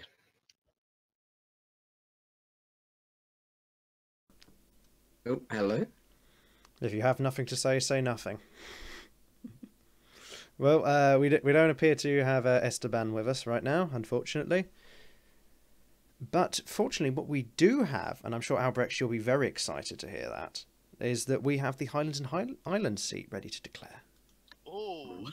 Oh, hello. If you have nothing to say, say nothing. Well, we don't appear to have Esteban with us right now, unfortunately. But fortunately, what we do have, and I'm sure Albrecht, you'll be very excited to hear that, is that we have the Highlands and Islands seat ready to declare. Oh,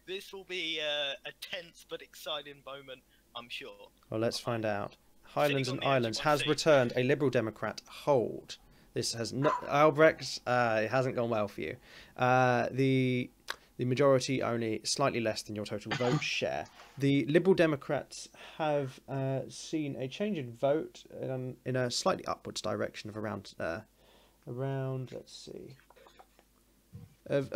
this will be a tense but exciting moment, I'm sure. Well, let's find out. Highlands and Islands has returned a Liberal Democrat hold. This has not, Albrecht, it hasn't gone well for you. The majority only slightly less than your total vote share. The Liberal Democrats have seen a change in vote in a slightly upwards direction of around around, let's see, of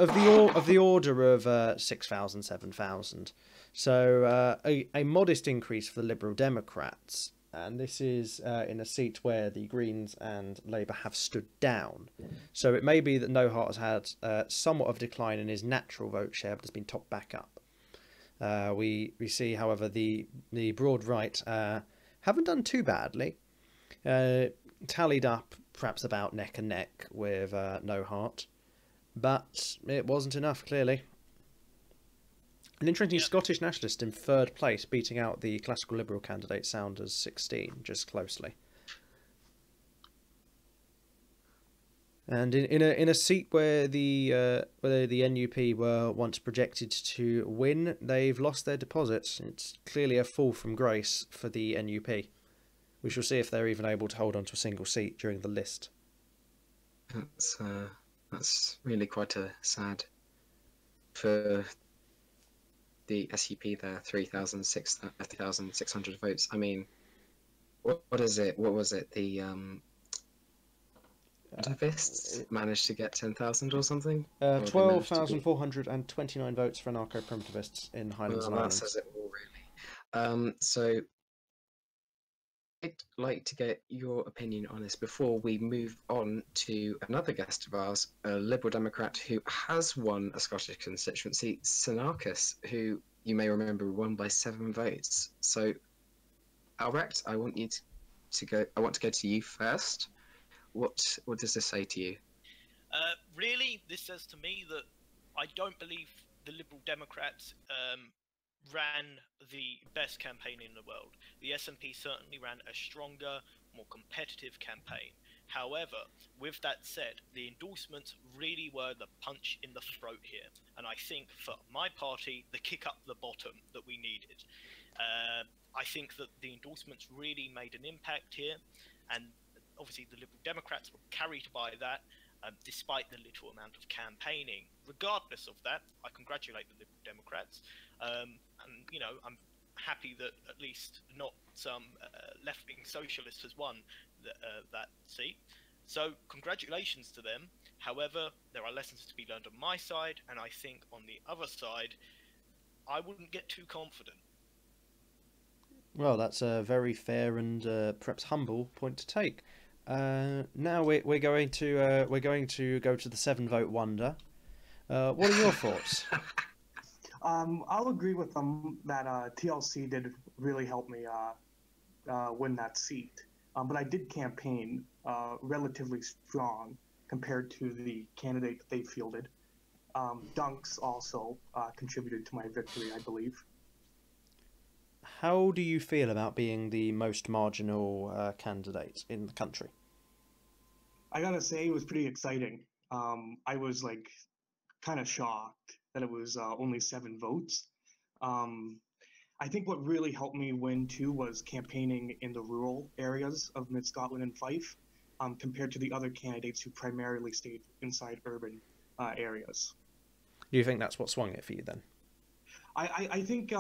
the order of 6,000, 7,000. So a modest increase for the Liberal Democrats, and this is in a seat where the Greens and Labour have stood down. So it may be that MHoC has had somewhat of a decline in his natural vote share, but has been topped back up. We see, however, the broad right haven't done too badly. Tallied up perhaps about neck and neck with MHoC, but it wasn't enough, clearly. An interesting Scottish nationalist in third place, beating out the classical Liberal candidate Sounders 16, just closely. And in a seat where the NUP were once projected to win, they've lost their deposits. It's clearly a fall from grace for the NUP. We shall see if they're even able to hold on to a single seat during the list. That's really quite a sad for the SUP there, 3,600 votes. I mean, what is it? What was it? The activists managed to get 10,000 or something? 12,429 votes for anarcho-primitivists in Highlands and Islands. That says it all, really. So I'd like to get your opinion on this before we move on to another guest of ours, a Liberal Democrat who has won a Scottish constituency, Sinarcus, who you may remember won by 7 votes. So, Albrecht, I want to go to you first. What does this say to you? Really, this says to me that I don't believe the Liberal Democrats ran the best campaign in the world. The SNP certainly ran a stronger, more competitive campaign. However, with that said, the endorsements really were the punch in the throat here, and I think for my party, the kick up the bottom that we needed. I think that the endorsements really made an impact here, and obviously the Liberal Democrats were carried by that, despite the little amount of campaigning. Regardless of that, I congratulate the Liberal Democrats. And, you know, I'm happy that at least not some left-wing socialist has won that seat. So congratulations to them. However, there are lessons to be learned on my side, and I think on the other side, I wouldn't get too confident. Well, that's a very fair and perhaps humble point to take. Now we're going to go to the 7-vote wonder. What are your thoughts? I'll agree with them that TLC did really help me win that seat. But I did campaign relatively strong compared to the candidate that they fielded. Dunks also contributed to my victory, I believe. How do you feel about being the most marginal candidate in the country? I gotta say, it was pretty exciting. I was like kind of shocked that it was only 7 votes. I think what really helped me win too was campaigning in the rural areas of Mid-Scotland and Fife, compared to the other candidates who primarily stayed inside urban areas. Do you think that's what swung it for you then? I think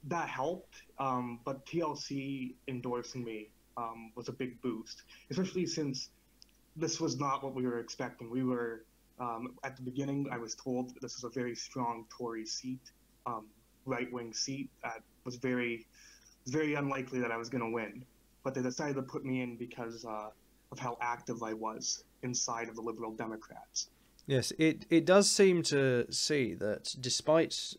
that helped, but TLC endorsing me was a big boost, especially since this was not what we were expecting. We were, at the beginning, I was told that this was a very strong Tory seat, right-wing seat that was very unlikely that I was going to win. But they decided to put me in because of how active I was inside of the Liberal Democrats. Yes, it does seem to see that despite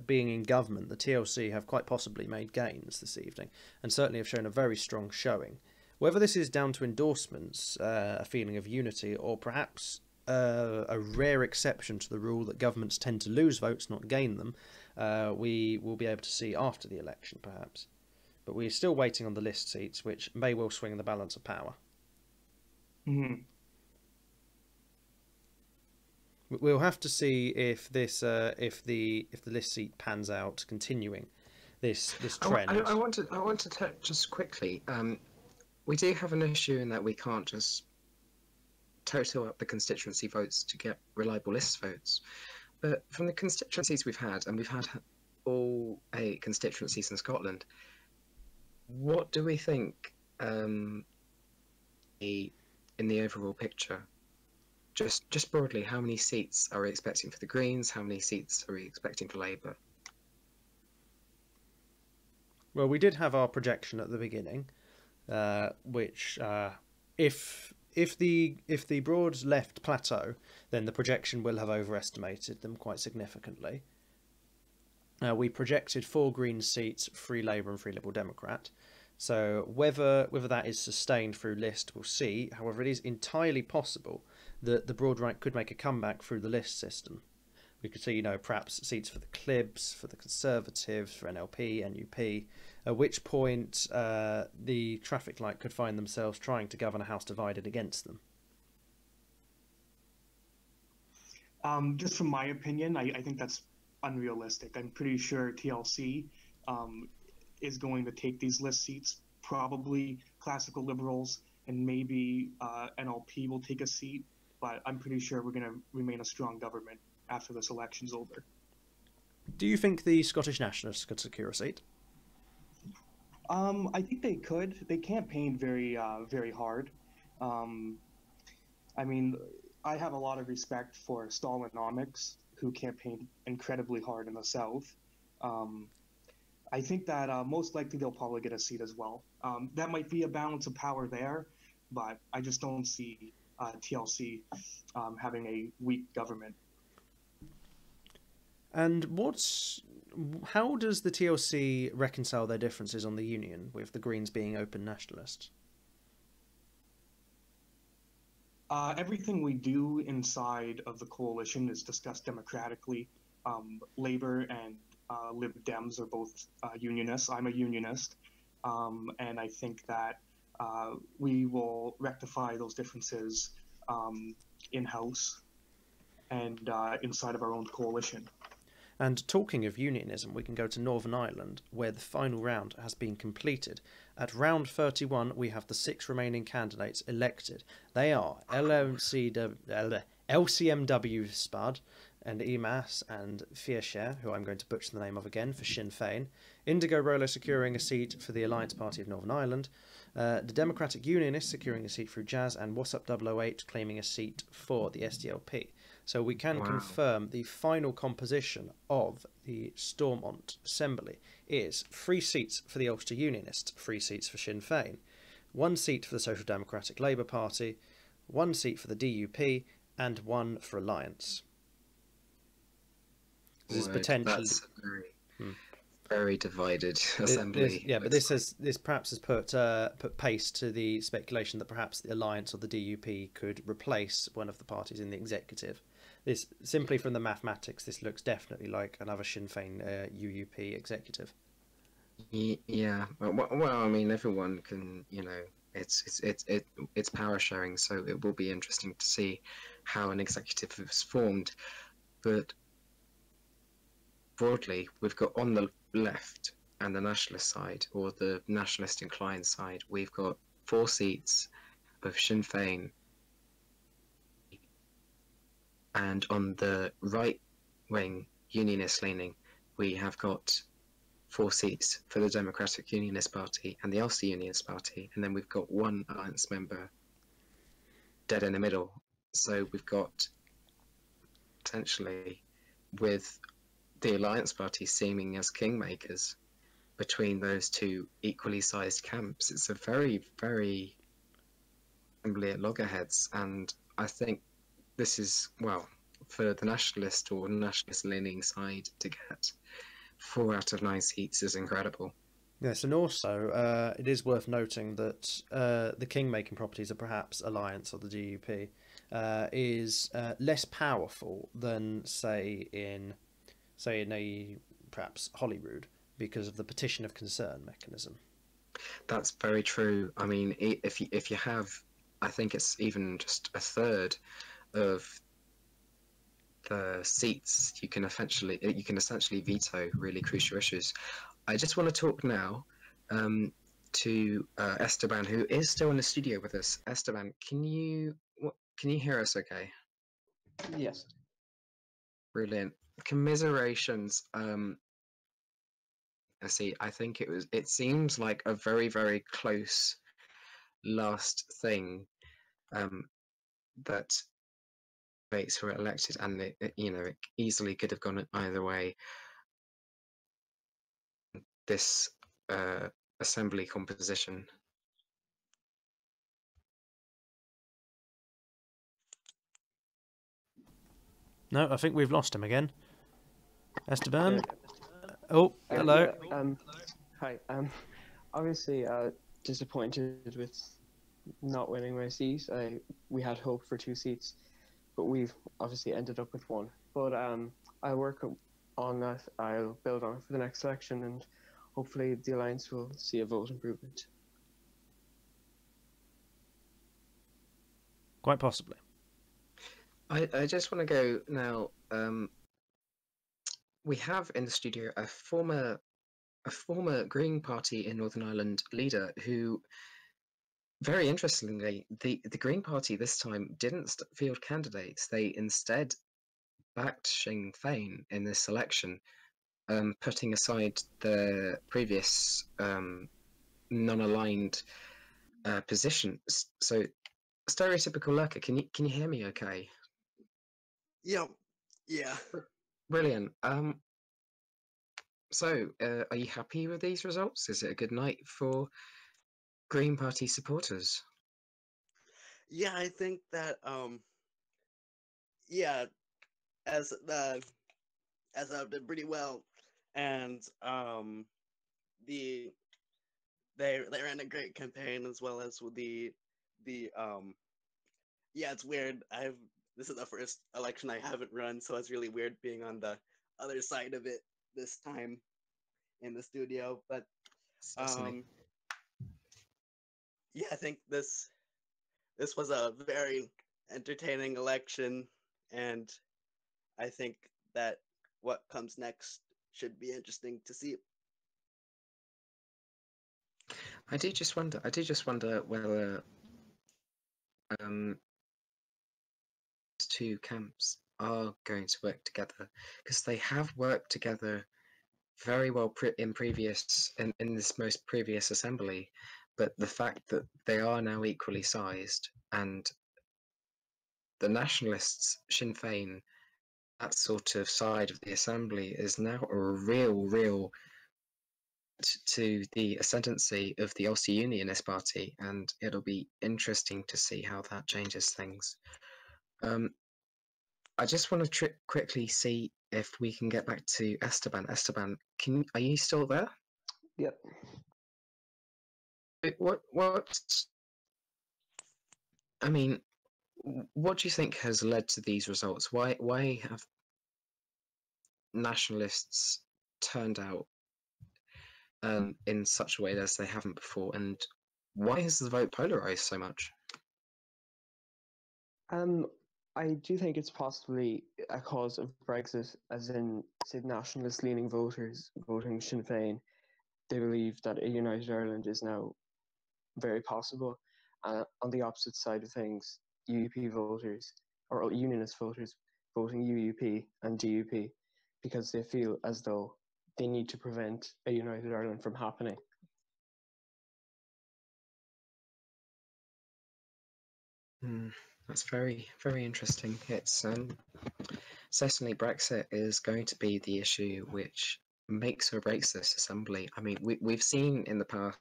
being in government, the TLC have quite possibly made gains this evening, and certainly have shown a very strong showing. Whether this is down to endorsements, a feeling of unity, or perhaps a rare exception to the rule that governments tend to lose votes, not gain them, we will be able to see after the election, perhaps. But we're still waiting on the list seats, which may well swing the balance of power. Mm-hmm. We'll have to see if this, if the list seat pans out, continuing this trend. I want to touch just quickly. We do have an issue in that we can't just total up the constituency votes to get reliable list votes. But from the constituencies we've had, and we've had all 8 constituencies in Scotland, what do we think in the overall picture just broadly, how many seats are we expecting for the Greens? How many seats are we expecting for Labour? Well, we did have our projection at the beginning, which if the Broads left plateau, then the projection will have overestimated them quite significantly. We projected 4 Green seats, 3 Labour and 3 Liberal Democrat. So whether that is sustained through list, we'll see. However, it is entirely possible that the broad right could make a comeback through the list system. We could see, perhaps seats for the Clibs, for the Conservatives, for NLP, NUP, at which point the traffic light could find themselves trying to govern a house divided against them. Just from my opinion, I think that's unrealistic. I'm pretty sure TLC is going to take these list seats, probably classical liberals, and maybe NLP will take a seat, but I'm pretty sure we're going to remain a strong government after this election's over. Do you think the Scottish Nationalists could secure a seat? I think they could. They campaigned very hard. I mean, I have a lot of respect for Stalinomics, who campaigned incredibly hard in the South. I think that most likely they'll probably get a seat as well. That might be a balance of power there, but I just don't see TLC having a weak government. And how does the TLC reconcile their differences on the Union, with the Greens being open nationalists? Everything we do inside of the coalition is discussed democratically. Labour and Lib Dems are both unionists. I'm a unionist, and I think that we will rectify those differences in-house and inside of our own coalition. And talking of unionism, we can go to Northern Ireland, where the final round has been completed. At round 31, we have the 6 remaining candidates elected. They are LCMW Spud and EMAS and Fiacher, who I'm going to butcher the name of again, for Sinn Féin. Indigo Rolo securing a seat for the Alliance Party of Northern Ireland. The Democratic Unionists securing a seat through Jazz, and WhatsApp 008 claiming a seat for the SDLP. So we can confirm the final composition of the Stormont Assembly is 3 seats for the Ulster Unionists, 3 seats for Sinn Féin, 1 seat for the Social Democratic Labour Party, 1 seat for the DUP, and 1 for Alliance. This is potentially... That's very divided assembly. But this perhaps has put pace to the speculation that perhaps the Alliance or the DUP could replace one of the parties in the executive. This, simply from the mathematics, this looks definitely like another Sinn Féin UUP executive. Yeah. Well, I mean, everyone can, it's power sharing, so it will be interesting to see how an executive is formed. But broadly, we've got on the left and the nationalist side, or the nationalist inclined side, we've got 4 seats of Sinn Féin. And on the right-wing unionist leaning, we have got 4 seats for the Democratic Unionist Party and the Ulster Unionist Party, and then we've got 1 Alliance member dead in the middle. So we've got, potentially, with the Alliance Party seeming as kingmakers between those 2 equally sized camps, it's a very, very assembly at loggerheads, and I think this is, well, for the nationalist or nationalist leaning side to get 4 out of 9 seats is incredible. Yes, and also it is worth noting that the king-making properties of perhaps Alliance or the DUP is less powerful than, say in a perhaps Holyrood, because of the petition of concern mechanism. That's very true. I mean, if you have, I think it's even just a third of the seats, you can essentially veto really crucial issues. I just want to talk now to Esteban, who is still in the studio with us. Esteban, can you hear us okay? Yes. Brilliant. Commiserations. I think it seems like a very, very close last thing that candidates who were elected, and it easily could have gone either way. This assembly composition. No, I think we've lost him again. Esteban? Yeah. Oh, hello. Yeah, hi. Obviously, disappointed with not winning my seat. We had hope for 2 seats, but we've obviously ended up with 1. But I'll work on that. I'll build on it for the next election, and hopefully the Alliance will see a vote improvement. Quite possibly. I just want to go now. We have in the studio a former Green Party in Northern Ireland leader who, very interestingly, the Green Party this time didn't field candidates. They instead backed Sinn Féin in this election, putting aside the previous non-aligned positions. So, stereotypical lurker, can you hear me? Okay. Yep. Yeah. Brilliant. So, are you happy with these results? Is it a good night for Green Party supporters? Yeah, I think that yeah, as I did pretty well, and they ran a great campaign, as well as with the yeah, it's weird. This is the first election I haven't run, so it's really weird being on the other side of it this time in the studio. But yeah, I think this was a very entertaining election, and I think that what comes next should be interesting to see. I do just wonder whether these 2 camps are going to work together, because they have worked together very well in this most previous assembly, but the fact that they are now equally sized, and the nationalists, Sinn Féin, that sort of side of the assembly, is now a real to the ascendancy of the Ulster Unionist Party, and it'll be interesting to see how that changes things. I just want to quickly see if we can get back to Esteban. Esteban, are you still there? Yep. I mean, what do you think has led to these results? Why have nationalists turned out in such a way as they haven't before, and why has the vote polarized so much? I do think it's possibly a cause of Brexit, as in, say, nationalist-leaning voters voting Sinn Féin. They believe that a united Ireland is now very possible. On the opposite side of things, UUP voters, or unionist voters, voting UUP and DUP because they feel as though they need to prevent a united Ireland from happening. That's very interesting. It's certainly Brexit is going to be the issue which makes or breaks this assembly. I mean, we've seen in the past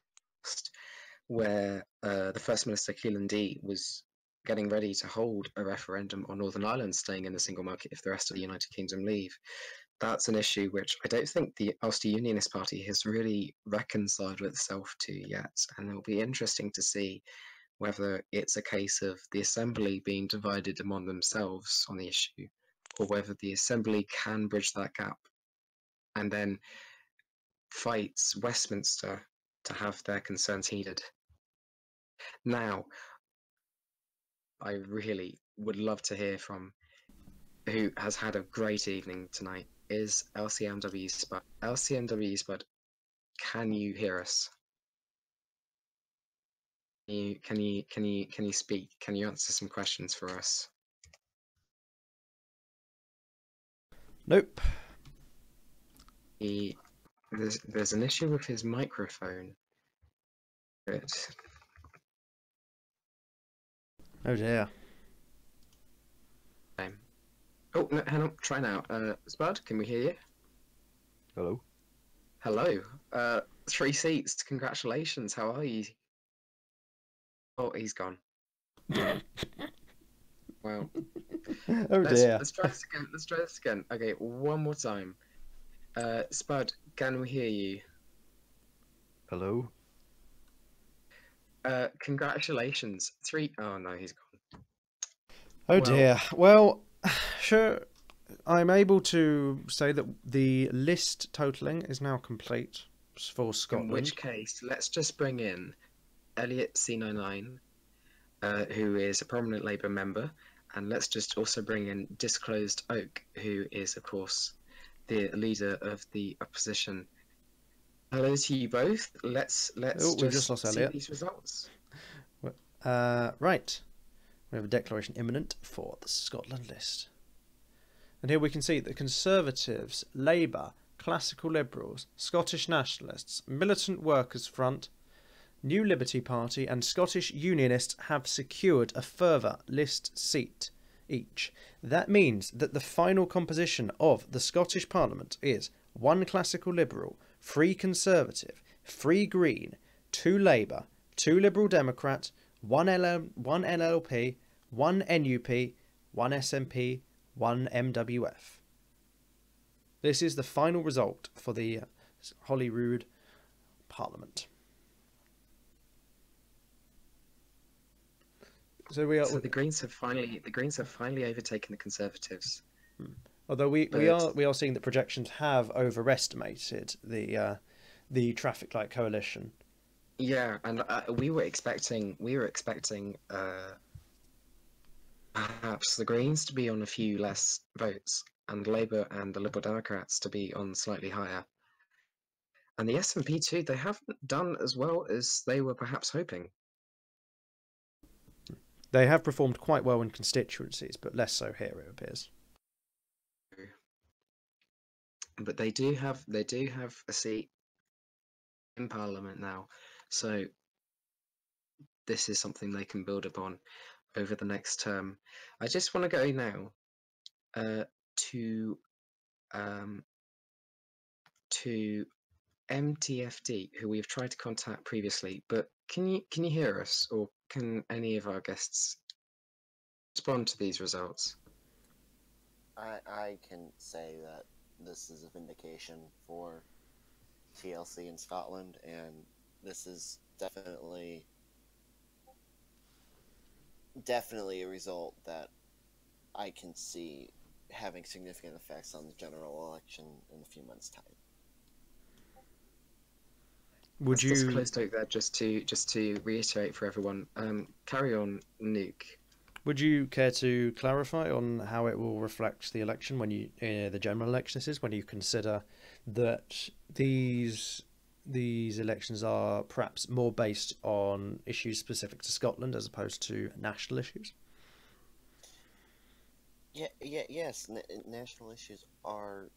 where the First Minister Keelan D was getting ready to hold a referendum on Northern Ireland staying in the single market if the rest of the United Kingdom leave. That's an issue which I don't think the Ulster Unionist Party has really reconciled with itself to yet, and it'll be interesting to see whether it's a case of the Assembly being divided among themselves on the issue, or whether the Assembly can bridge that gap and then fights Westminster to have their concerns heeded. Now, I really would love to hear from who has had a great evening tonight, is LCMW Spud. LCMW Spud, can you hear us? Can you speak? Can you answer some questions for us? Nope. There's an issue with his microphone. Good. Oh dear. Oh, no, hang on, try now. Spud, can we hear you? Hello. Hello. 3 seats, congratulations, how are you? Oh, he's gone. Well. Oh dear. Let's try this again. Okay, one more time. Spud, can we hear you? Hello. Congratulations. 3. Oh no, he's gone. Oh dear. Well, sure. I'm able to say that the list totaling is now complete for Scotland. In which case, let's just bring in Elliot C99, who is a prominent Labour member, and let's just also bring in Disclosed Oak, who is, of course, the leader of the opposition. Hello to you both. Let's we've just lost see Elliot. these results. Right. We have a declaration imminent for the Scotland list. And here we can see that Conservatives, Labour, Classical Liberals, Scottish Nationalists, Militant Workers' Front, New Liberty Party and Scottish Unionists have secured a further list seat each. That means that the final composition of the Scottish Parliament is 1 Classical Liberal, 3 Conservative, 3 Green, 2 Labour, 2 Liberal Democrat, 1 NLP, 1 NUP, 1 SNP, 1 MWF. This is the final result for the Holyrood Parliament. So the Greens have finally overtaken the Conservatives. Although we are seeing that projections have overestimated the traffic light coalition. Yeah, and we were expecting perhaps the Greens to be on a few less votes, and Labour and the Liberal Democrats to be on slightly higher. And the SNP too, they haven't done as well as they were perhaps hoping. They have performed quite well in constituencies, but less so here, it appears. But they do have a seat in Parliament now, so this is something they can build upon over the next term. I just want to go now to MTFD, who we've tried to contact previously, but can you hear us, or can any of our guests respond to these results? I can say that this is a vindication for TLC in Scotland, and this is definitely a result that I can see having significant effects on the general election in a few months' time. Would you close there just to reiterate for everyone? Carry on, Nuke. Would you care to clarify on how it will reflect the election when you the general election this is, when you consider that these elections are perhaps more based on issues specific to Scotland as opposed to national issues? Yes. National issues are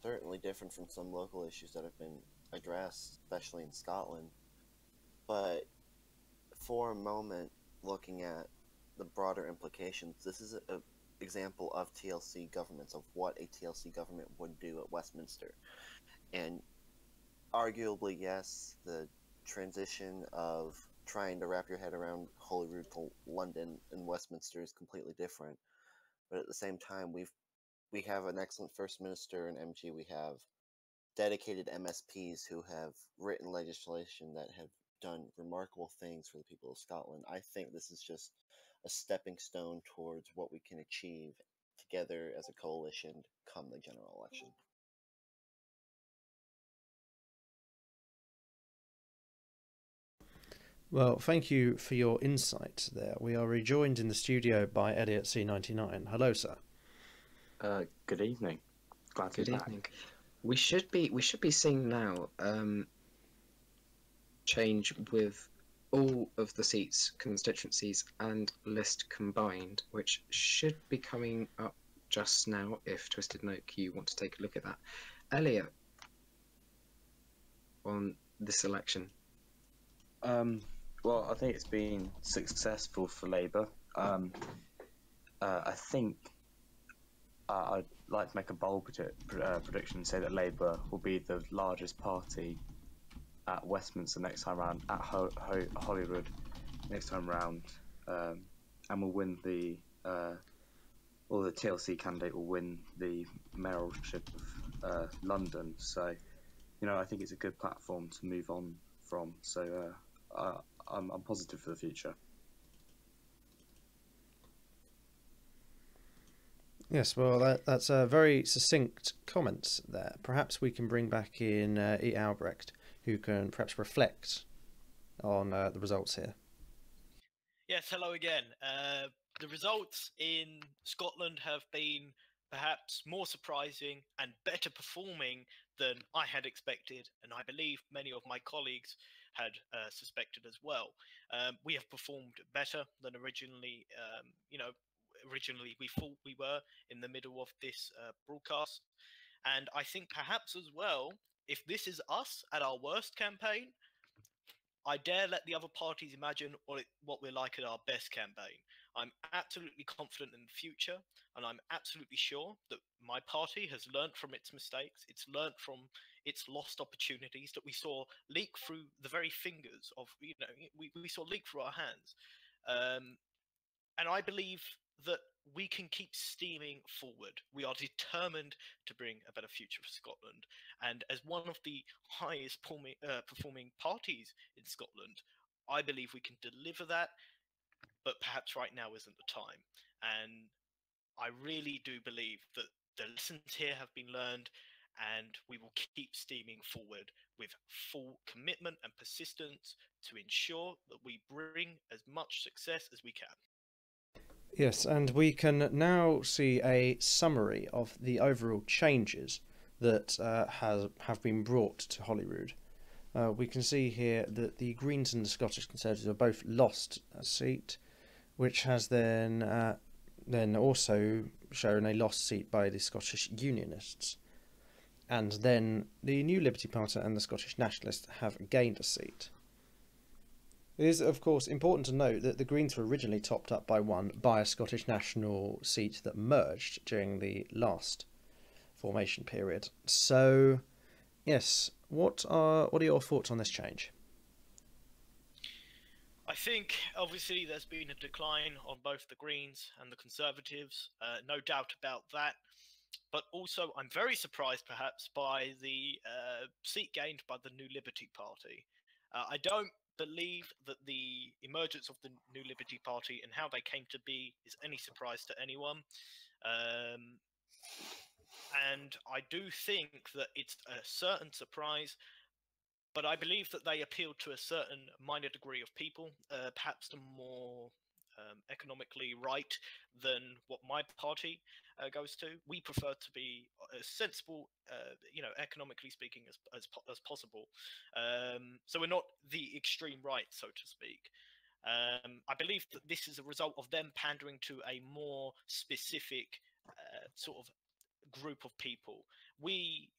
certainly different from some local issues that have been addressed, especially in Scotland. But for a moment, looking at the broader implications, this is an example of TLC governments, of what a TLC government would do at Westminster. And arguably, yes, the transition of trying to wrap your head around Holyrood to London and Westminster is completely different. But at the same time, we have an excellent First Minister in MG. We have dedicated MSPs who have written legislation that have done remarkable things for the people of Scotland. I think this is just a stepping stone towards what we can achieve together as a coalition come the general election. Well, thank you for your insight there. We are rejoined in the studio by Elliot C99. Hello, sir. Good evening. Glad to be back. Evening. We should be seeing now change with all of the seats, constituencies, and list combined, which should be coming up just now. If Twisted Note, you want to take a look at that, Elliot, on this election. Well, I think it's been successful for Labour. I think I'd like to make a bold prediction and say that Labour will be the largest party at Westminster next time round, at Holyrood next time round, and will win or the TLC candidate will win the mayoralship of London. So, I think it's a good platform to move on from. So, I'm positive for the future. Yes, well, that's a very succinct comment there. Perhaps we can bring back in E. Albrecht, who can perhaps reflect on the results here. Yes, hello again. The results in Scotland have been perhaps more surprising and better performing than I had expected, and I believe many of my colleagues had suspected as well. We have performed better than originally, originally we thought we were in the middle of this broadcast. And I think perhaps as well, if this is us at our worst campaign, I dare let the other parties imagine what we're like at our best campaign. I'm absolutely confident in the future, and I'm absolutely sure that my party has learnt from its mistakes. It's learnt from its lost opportunities that we saw leak through the very fingers of, we saw leak through our hands. And I believe that we can keep steaming forward. We are determined to bring a better future for Scotland. And as one of the highest performing parties in Scotland, I believe we can deliver that, but perhaps right now isn't the time. And I really do believe that the lessons here have been learned, and we will keep steaming forward with full commitment and persistence to ensure that we bring as much success as we can. Yes, and we can now see a summary of the overall changes that have been brought to Holyrood. We can see here that the Greens and the Scottish Conservatives have both lost a seat, which has then also shown a lost seat by the Scottish Unionists. And then the New Liberty Party and the Scottish Nationalists have gained a seat. It is, of course, important to note that the Greens were originally topped up by a Scottish National seat that merged during the last formation period. So, yes, what are your thoughts on this change? I think, obviously, there's been a decline on both the Greens and the Conservatives, no doubt about that. But also, I'm very surprised, perhaps, by the seat gained by the New Liberty Party. I don't believe that the emergence of the New Liberty Party and how they came to be is any surprise to anyone. And I do think that it's a certain surprise, but I believe that they appealed to a certain minor degree of people, perhaps the more economically right than what my party goes to. We prefer to be as sensible, economically speaking, as possible. So we're not the extreme right, so to speak. I believe that this is a result of them pandering to a more specific sort of group of people. We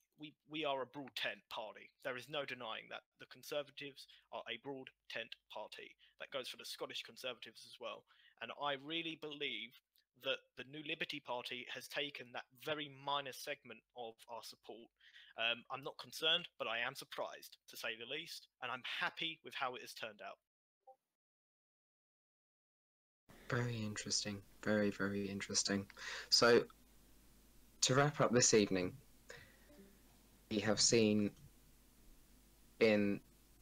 are a broad tent party. There is no denying that. The Conservatives are a broad tent party. That goes for the Scottish Conservatives as well. And I really believe that the New Liberty Party has taken that very minor segment of our support. I'm not concerned, but I am surprised, to say the least. And I'm happy with how it has turned out. Very interesting. Very, very interesting. So, to wrap up this evening, we have seen in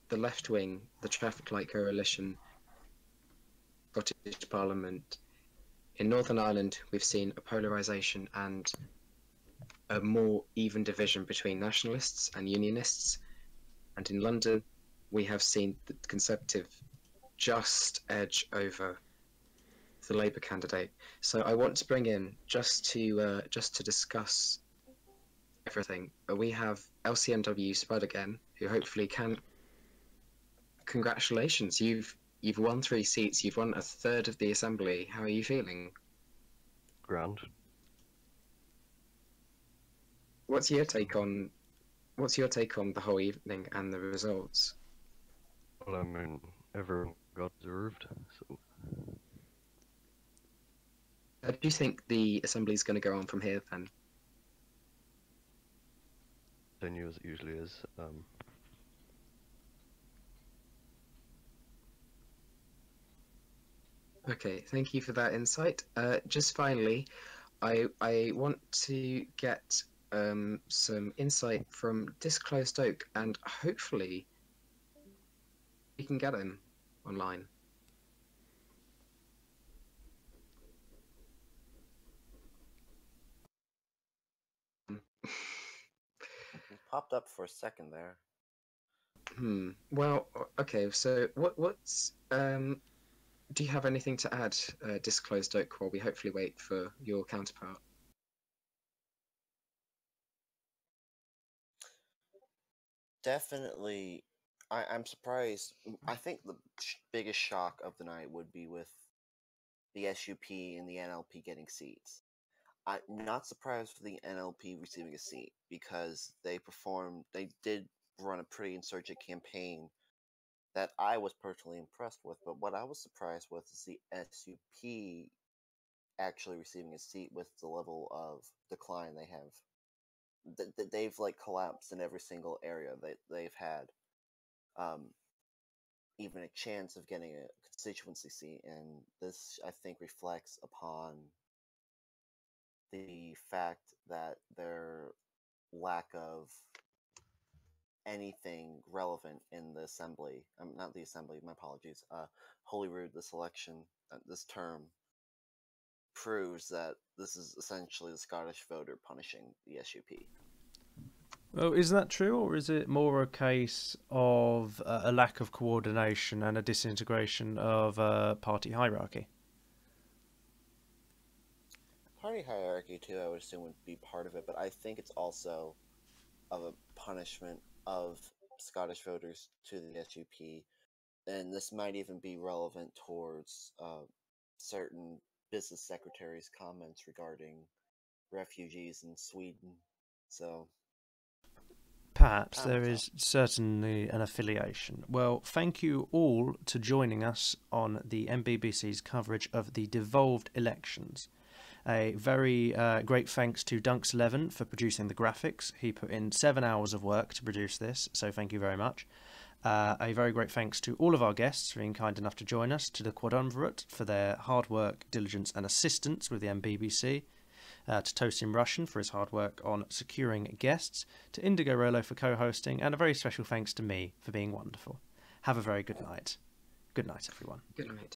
the left wing, the Traffic Light Coalition, Scottish Parliament. In Northern Ireland, we've seen a polarisation and a more even division between nationalists and unionists. And in London, we have seen the Conservative just edge over the Labour candidate. So I want to bring in, just to discuss everything, we have LCMW Spud again, who hopefully can. Congratulations, you've won 3 seats, you've won a third of the assembly. How are you feeling? Grand. What's your take on the whole evening and the results? Well, I mean, everyone got deserved, so. Do you think the assembly is going to go on from here then? Continue as it usually is. Okay, thank you for that insight. Just finally, I want to get some insight from Disclosed Oak, and hopefully we can get him online. It popped up for a second there. Well, okay. So, what's do you have anything to add, Disclosed Oak, while we hopefully wait for your counterpart? Definitely, I'm surprised. I think the biggest shock of the night would be with the SUP and the NLP getting seats. I'm not surprised for the NLP receiving a seat because they did run a pretty insurgent campaign that I was personally impressed with. But what I was surprised with is the SUP actually receiving a seat with the level of decline they have. They've like collapsed in every single area that they've had. Even a chance of getting a constituency seat, and this I think reflects upon the fact that their lack of anything relevant in the assembly, not the assembly, my apologies, Holyrood, this election, this term, proves that this is essentially the Scottish voter punishing the SUP. Well, is that true, or is it more a case of a lack of coordination and a disintegration of party hierarchy? Party hierarchy, too, I would assume would be part of it, but I think it's also of a punishment of Scottish voters to the SUP, and this might even be relevant towards certain business secretaries' comments regarding refugees in Sweden. So Perhaps there is certainly an affiliation. Well, thank you all to joining us on the mBBC's coverage of the devolved elections. A very great thanks to Dunks11 for producing the graphics. He put in 7 hours of work to produce this, so thank you very much. A very great thanks to all of our guests for being kind enough to join us, to the Quadumvirate for their hard work, diligence and assistance with the mBBC, to Tosin Russian for his hard work on securing guests, to Indigo Rolo for co-hosting, and a very special thanks to me for being wonderful. Have a very good night. Good night, everyone. Good night.